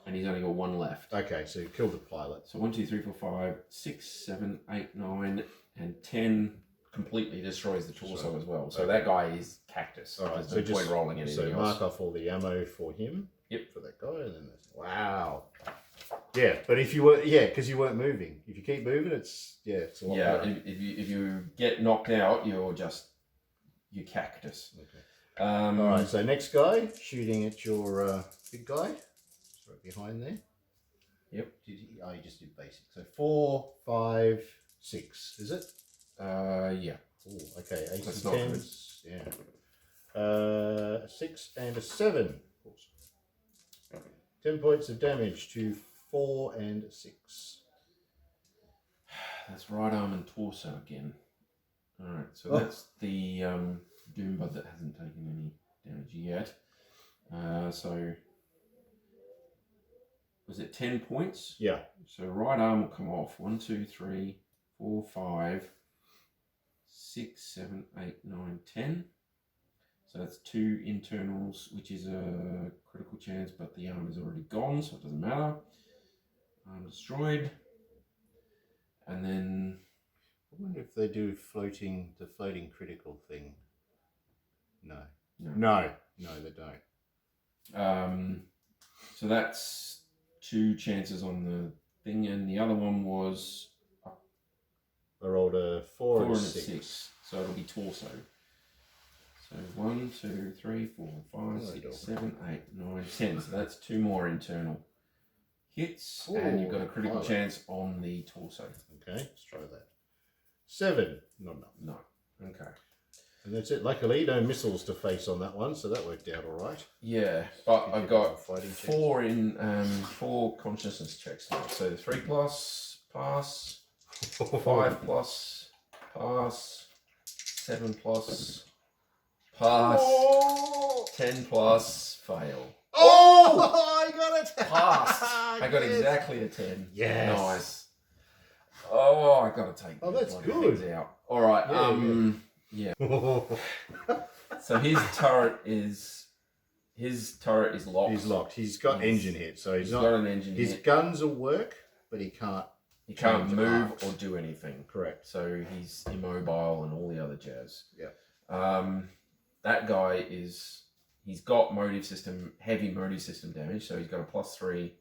And he's only got 1 left. Okay, so you killed the pilot. So 1, 2, 3, 4, 5, 6, 7, 8, 9, and 10 completely destroys the torso as well. So that guy is cactus. All right, There's so no just point rolling anything so else. mark off all the ammo for him. Yep. For that guy, and then wow. Yeah, but if you were because you weren't moving. If you keep moving, it's a lot Yeah, better. if you get knocked out, you're cactus. Okay. All right, so next guy shooting at your big guy. It's right behind there. Yep. He just did basic. So 4, 5, 6. Is it? Yeah. Oh, okay. 8 That's and not 10s. Yeah. 6 and a 7. 10 points of damage to 4 and 6. That's right arm and torso again. Alright, so that's the Doombud that hasn't taken any damage yet. So, was it 10 points? Yeah. So right arm will come off. 1, 2, 3, 4, 5, 6, 7, 8, 9, 10. So that's 2 internals, which is a critical chance, but the arm is already gone, so it doesn't matter. Arm destroyed. And then... I wonder if they do the floating critical thing. No. No, they don't. So that's 2 chances on the thing, and the other one was I rolled a 4 and a a 6. So it'll be torso. So 1, 2, 3, 4, 5, 6, 7, 8, 9, 10. So that's 2 more internal hits, and you've got a critical pilot. chance on the torso. Okay, let's try that. 7. Not enough. No. Okay. And that's it. Luckily, no missiles to face on that one, so that worked out all right. Yeah, but Did I've you got get fighting checks? 4 in 4 consciousness checks now. So 3 plus pass, 5 plus pass, 7 plus pass, 10 plus fail. Oh, I got it! Pass. I got Yes. exactly a 10. Yes. Nice. Oh, I gotta take. Oh, these that's bloody good. things out. All right. Yeah, Yeah. So his turret is locked. He's locked. He's got engine hit, so he's not. got an engine His hit. guns will work, but he can't. He can't change move arcs. or do anything. Correct. So he's immobile and all the other jazz. Yeah. That guy he's got heavy motive system damage, so he's got a +3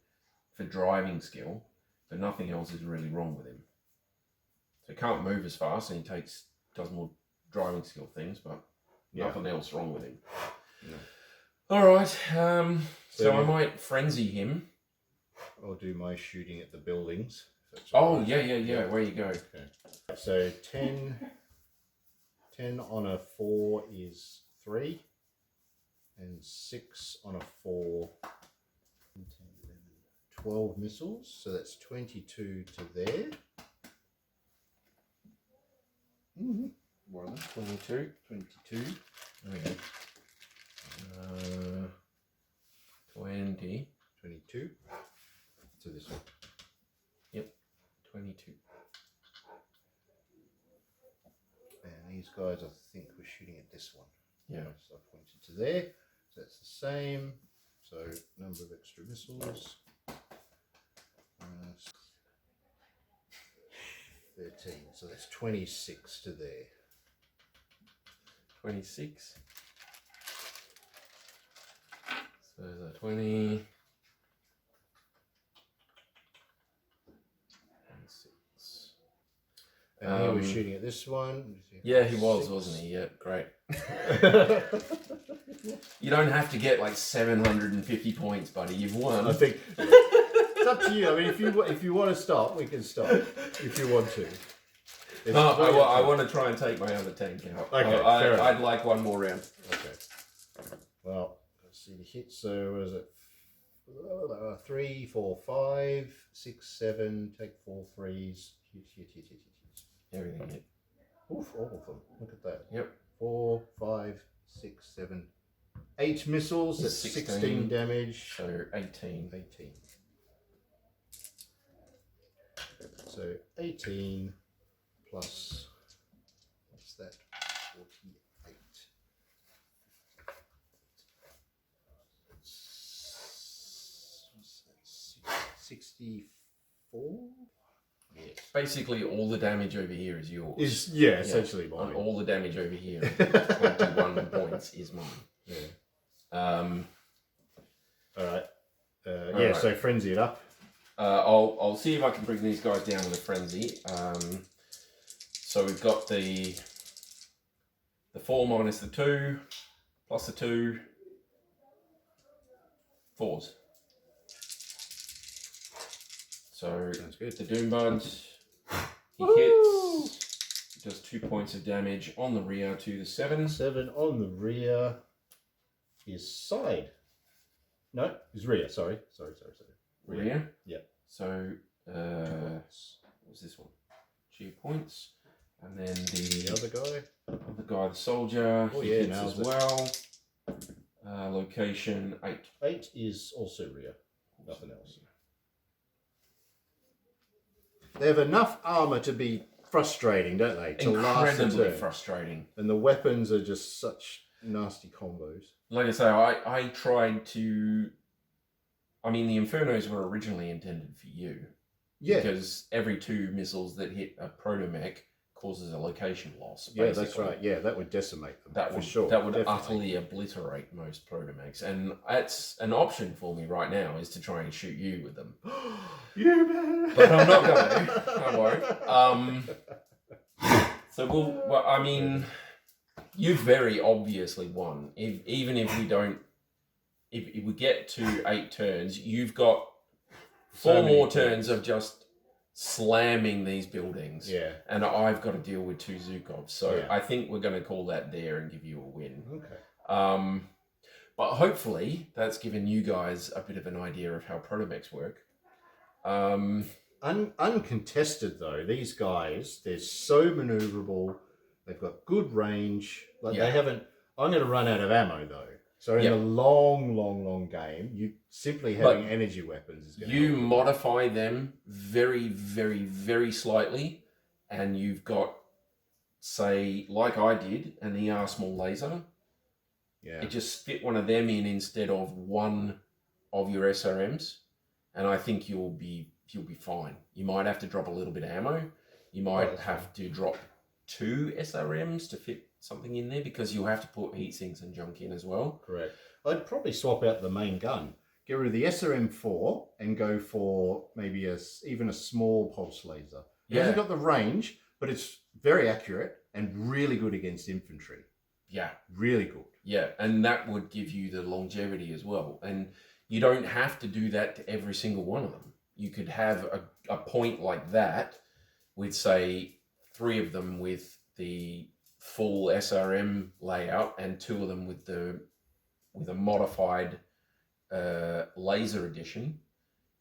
for driving skill, but nothing else is really wrong with him. So he can't move as fast, and he does more driving skill things, but nothing else wrong with him. No. All right. So I might frenzy him. I'll do my shooting at the buildings. if that's Oh, all right. yeah. Where you go? Okay. So 10 on a 4 is 3. And 6 on a 4, 10, 11, 12 missiles. So that's 22 to there. Mm-hmm. More or less. 22. 22. Okay. 20. 22. To this one. Yep. 22. And these guys, I think, we're shooting at this one. Yeah. So I pointed to there. So that's the same. So number of extra missiles. 13. So that's 26 to there. 26. So there's a 20. 26. And he was shooting at this one. Yeah, he was, wasn't he? Yeah, great. You don't have to get like 750 points, buddy. You've won. I think it's up to you. I mean, if you want to stop, we can stop. If you want to. No, I want to try and take my other tank out. Okay, fair enough. I'd like one more round. Okay. Well, let's see the hits. So what is it? 3, 4, 5, 6, 7. Take 4 threes. Hit. Everything hit. Oof, all of them. Look at that. Yep. 4, 5, 6, 7, 8 missiles. That's 16 damage. So 18. 18. So 18 plus, what's that? 48. 64? Yes. Basically, all the damage over here is yours. Essentially mine. And all the damage over here, 21 points, is mine. Yeah. All right. All yeah. right. So frenzy it up. I'll see if I can bring these guys down with a frenzy. So we've got the 4 minus the 2 plus the 2 4s. So Sounds good. the Doom Buds, he hits, does 2 points of damage on the rear to the 7. 7 on the rear is side. No, is rear. Sorry. Rear? Yeah. So, what was this one? 2 points. And then The other guy. the soldier, Oh, he yeah, hits nails as it. well. Location 8. 8 is also rear. Nothing else. They have enough armor to be frustrating, don't they? To last a Incredibly turn. frustrating. And the weapons are just such nasty combos. Like I say, I tried to... I mean, the Infernos were originally intended for you. Yeah. Because every 2 missiles that hit a ProtoMech causes a location loss. Yeah, that's basically. right. Yeah, that would decimate them. That for would, sure. That would Definitely. utterly obliterate most Protomechs. And that's an option for me right now, is to try and shoot you with them. You man. But I'm not going to. I won't. So I mean, you very obviously won. Even if we don't, if we get to 8 turns, you've got 4 more turns of just slamming these buildings. Yeah. And I've got to deal with 2 Zhukovs. So Yeah. I think we're going to call that there and give you a win. Okay. But hopefully that's given you guys a bit of an idea of how Protomechs work. Uncontested though, these guys, they're so maneuverable. They've got good range. Like Yeah. they haven't. I'm going to run out of ammo though. So in Yep. a long game, you simply having energy weapons is going to You modify them very, very, very slightly, and you've got, say, like I did, an ER small laser. Yeah. It just fit one of them in instead of one of your SRMs, and I think you'll be fine. You might have to drop a little bit of ammo. You might have to drop 2 SRMs to fit something in there because you'll have to put heat sinks and junk in as well. Correct. I'd probably swap out the main gun, get rid of the SRM4, and go for maybe even a small pulse laser. It hasn't got the range, but it's very accurate and really good against infantry. Yeah. Really good. Yeah, and that would give you the longevity as well. And you don't have to do that to every single one of them. You could have a point like that with, say, 3 of them with the full SRM layout and 2 of them with a modified laser edition.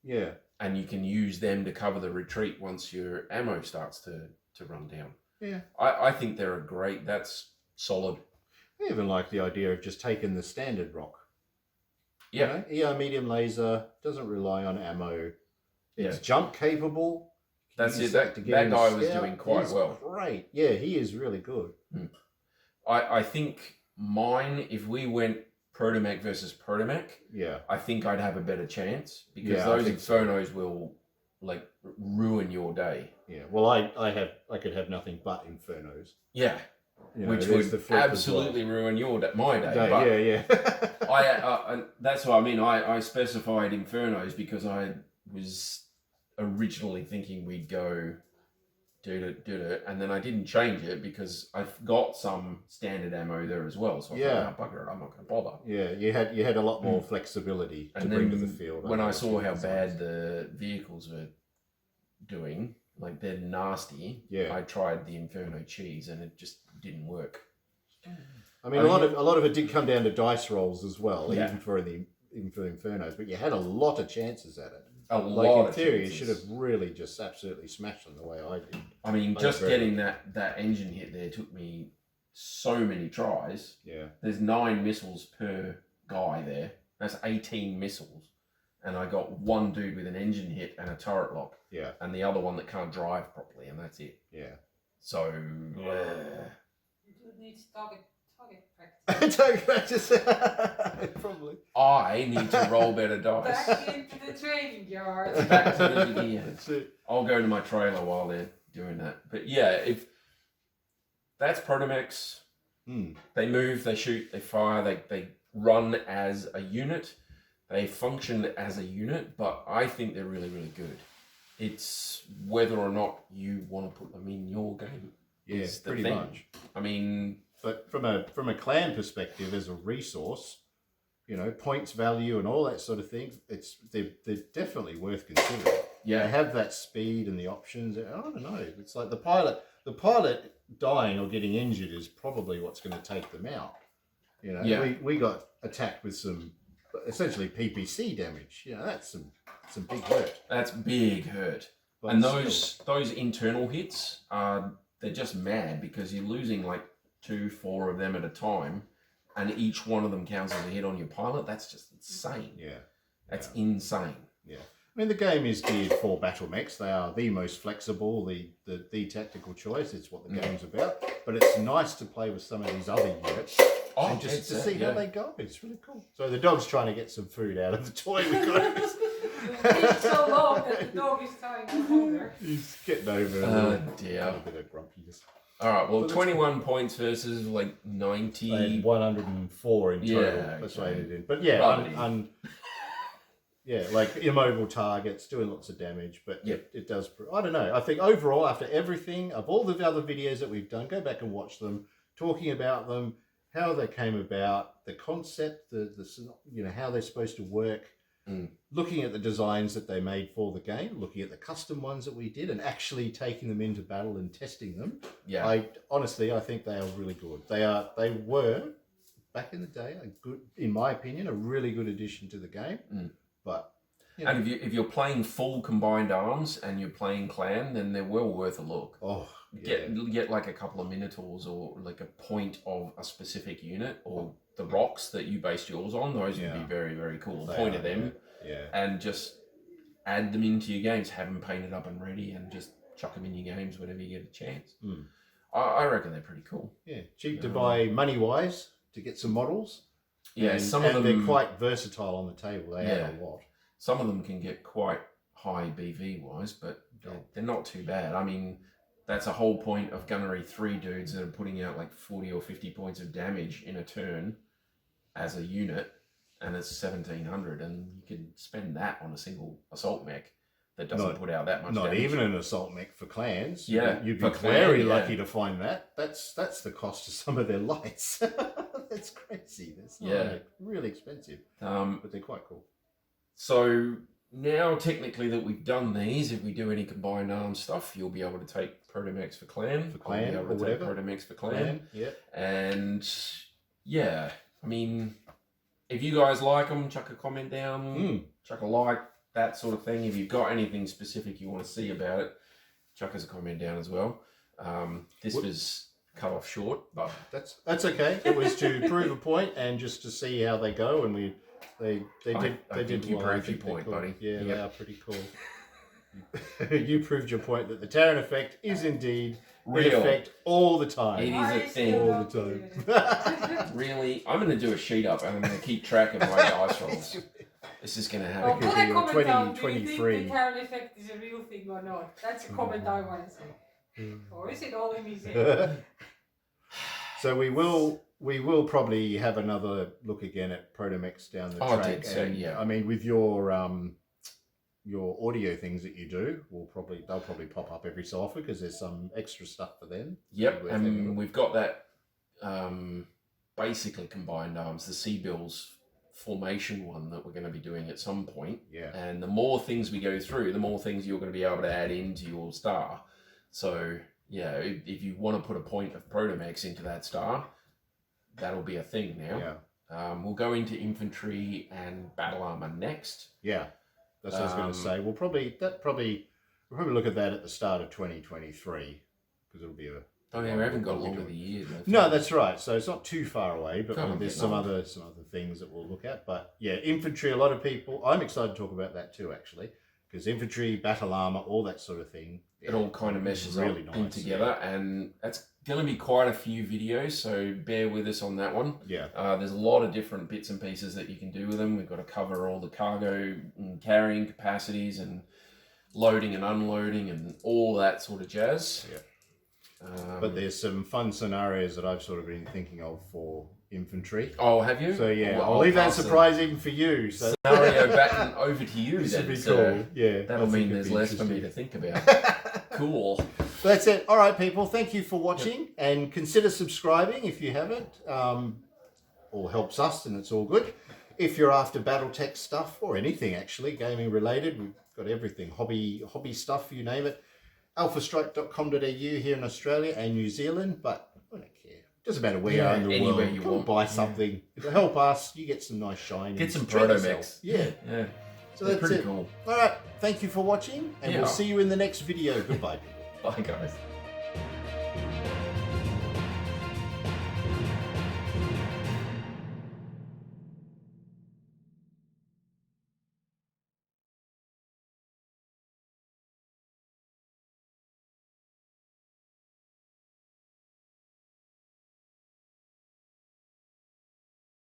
Yeah. And you can use them to cover the retreat once your ammo starts to run down. Yeah. I think they're that's solid. I even like the idea of just taking the standard rock. Yeah. You know, ER medium laser, doesn't rely on ammo. It's jump capable. That's it. That guy was doing quite well. Great. Yeah, he is really good. I think mine, if we went ProtoMech versus ProtoMech, I think I'd have a better chance because those Infernos will like ruin your day. Yeah. Well, I could have nothing but Infernos. Yeah. You know, which would absolutely ruin my day. But I that's what I mean. I specified Infernos because I was originally thinking we'd go do it, and then I didn't change it because I've got some standard ammo there as well. So I thought, bugger it, I'm not going to bother. Yeah, you had a lot more flexibility to bring to the field. When I saw how bad the vehicles were doing, like they're nasty. Yeah. I tried the Inferno cheese and it just didn't work. I mean, a lot of it did come down to dice rolls as well, Yeah. even for the Infernos. But you had a lot of chances at it. In theory, you should have really just absolutely smashed them the way I did. I mean, just getting that engine hit there took me so many tries. Yeah. There's 9 missiles per guy there. That's 18 missiles. And I got one dude with an engine hit and a turret lock. Yeah. And the other one that can't drive properly, and that's it. Yeah. So, You need target practice. Target practice. Probably. I need to roll better dice. Back into the training yard. Back to the yeah. That's it. I'll go to my trailer while they're doing that. But yeah, if that's ProtoMechs, they move, they shoot, they fire, they run as a unit. They function as a unit, but I think they're really, really good. It's whether or not you want to put them in your game. Yeah, is the pretty thing. much. I mean, but from a clan perspective, as a resource, you know, points value and all that sort of thing, they're definitely worth considering. yeah, They have that speed and the options. I don't know. It's like the pilot dying or getting injured is probably what's going to take them out. You know, we got attacked with some essentially PPC damage. You know, that's some big hurt. that's big hurt. But And still. those internal hits they're just mad because you're losing like 2-4 of them at a time, and each one of them counts as a hit on your pilot. That's just insane. Yeah. That's insane. Yeah. I mean, the game is geared for BattleMechs. They are the most flexible, the tactical choice. It's what the game's about. But it's nice to play with some of these other units and just to see how they go. It's really cool. So the dog's trying to get some food out of the toy we got. It's so long that the dog is dying of hunger. He's getting over a Oh dear. little bit of grumpiness. All right. Well, 21 points versus like 90. And 104 in total. Yeah, That's okay. what it did. But yeah, yeah, like immobile targets, doing lots of damage, but it does. I don't know. I think overall, after everything of all the other videos that we've done, go back and watch them, talking about them, how they came about, the concept, the you know, how they're supposed to work, looking at the designs that they made for the game, looking at the custom ones that we did, and actually taking them into battle and testing them. Yeah. I think they are really good. They were back in the day a good, in my opinion, a really good addition to the game. But you know, And if you're playing full combined arms and you're playing clan, then they're well worth a look. oh yeah, Get like a couple of Minotaurs or like a point of a specific unit or the rocks that you based yours on, those would Yeah. be very, very cool. They Point are, of them Yeah. and just add them into your games, have them painted up and ready, and just chuck them in your games whenever you get a chance. Mm. I reckon they're pretty cool. Yeah. Cheap to buy money-wise to get some models. Yeah, and, some of them they're quite versatile on the table. They add a lot. Some of them can get quite high BV wise, but they're not too bad. I mean, that's a whole point of Gunnery 3 dudes that are putting out like 40 or 50 points of damage in a turn as a unit, and it's 1700, and you can spend that on a single assault mech that doesn't put out that much Not damage. even an assault mech for clans. Yeah, You'd be for very clan, lucky to find that. That's the cost of some of their lights. That's crazy. That's not really expensive. But they're quite cool. So now, technically, that we've done these, if we do any combined arms stuff, you'll be able to take ProtoMechs for clan. For clan, I'll be able to take ProtoMechs for clan. Yeah. And yeah, I mean, if you guys like them, chuck a comment down, chuck a like, that sort of thing. If you've got anything specific you want to see about it, chuck us a comment down as well. This was cut off short, but that's okay. It was to prove a point and just to see how they go, and they did you well. proved your point, cool. buddy. Yeah, they are pretty cool. You proved your point that the Tarron effect is indeed real. in effect all the time. It is I a thing. still All love the doing time. it. Really, I'm going to do a sheet up and I'm going to keep track of my dice rolls. This is going to Well, happen. put a comment down. Do you 2023. think the Tarron effect is a real thing or not? That's a comment I want to say. Or is it all in his head? So we will probably have another look again at ProtoMechs down the track. I did say, yeah. I mean, with your audio things that you do, they'll probably pop up every so often because there's some extra stuff for them. Yep, and we've got that basically combined arms, the C-Bills formation one that we're going to be doing at some point. Yeah. And the more things we go through, the more things you're going to be able to add into your star. So yeah, if you want to put a point of ProtoMechs into that star, that'll be a thing now. Yeah. We'll go into infantry and battle armor next. Yeah. That's what I was going to say. We'll probably look at that at the start of 2023 because it'll be a. Oh yeah, we haven't got long of the year left. No, that's right. So it's not too far away, but Can't there's get some long. other things that we'll look at. But yeah, infantry. A lot of people. I'm excited to talk about that too, actually, because infantry, battle armor, all that sort of thing. It all kind of meshes really up in nice, together, and that's going to be quite a few videos. So bear with us on that one. Yeah. There's a lot of different bits and pieces that you can do with them. We've got to cover all the cargo and carrying capacities and loading and unloading and all that sort of jazz. Yeah. But there's some fun scenarios that I've sort of been thinking of for infantry. Oh, have you? So yeah, Well, I'll leave that pass the surprise even for you. So scenario back over to you. this would Then, be so cool. Yeah, that'll I think mean it'd there's be less for me interesting. to think about. Cool. So that's it. All right, people. Thank you for watching, and consider subscribing if you haven't. All helps us, and it's all good. If you're after BattleTech stuff or anything actually gaming related, we've got everything. Hobby stuff, you name it. alphastrike.com.au here in Australia and New Zealand, but I don't care. Doesn't matter where you are in the anywhere world. you Come want. buy something. It'll help us. You get some nice shine. Get and some treat yourself. ProtoMechs. Yeah. Yeah. So They're that's pretty it. cool. All right. Thank you for watching, and Yeah. we'll see you in the next video. Goodbye, people. Bye, guys.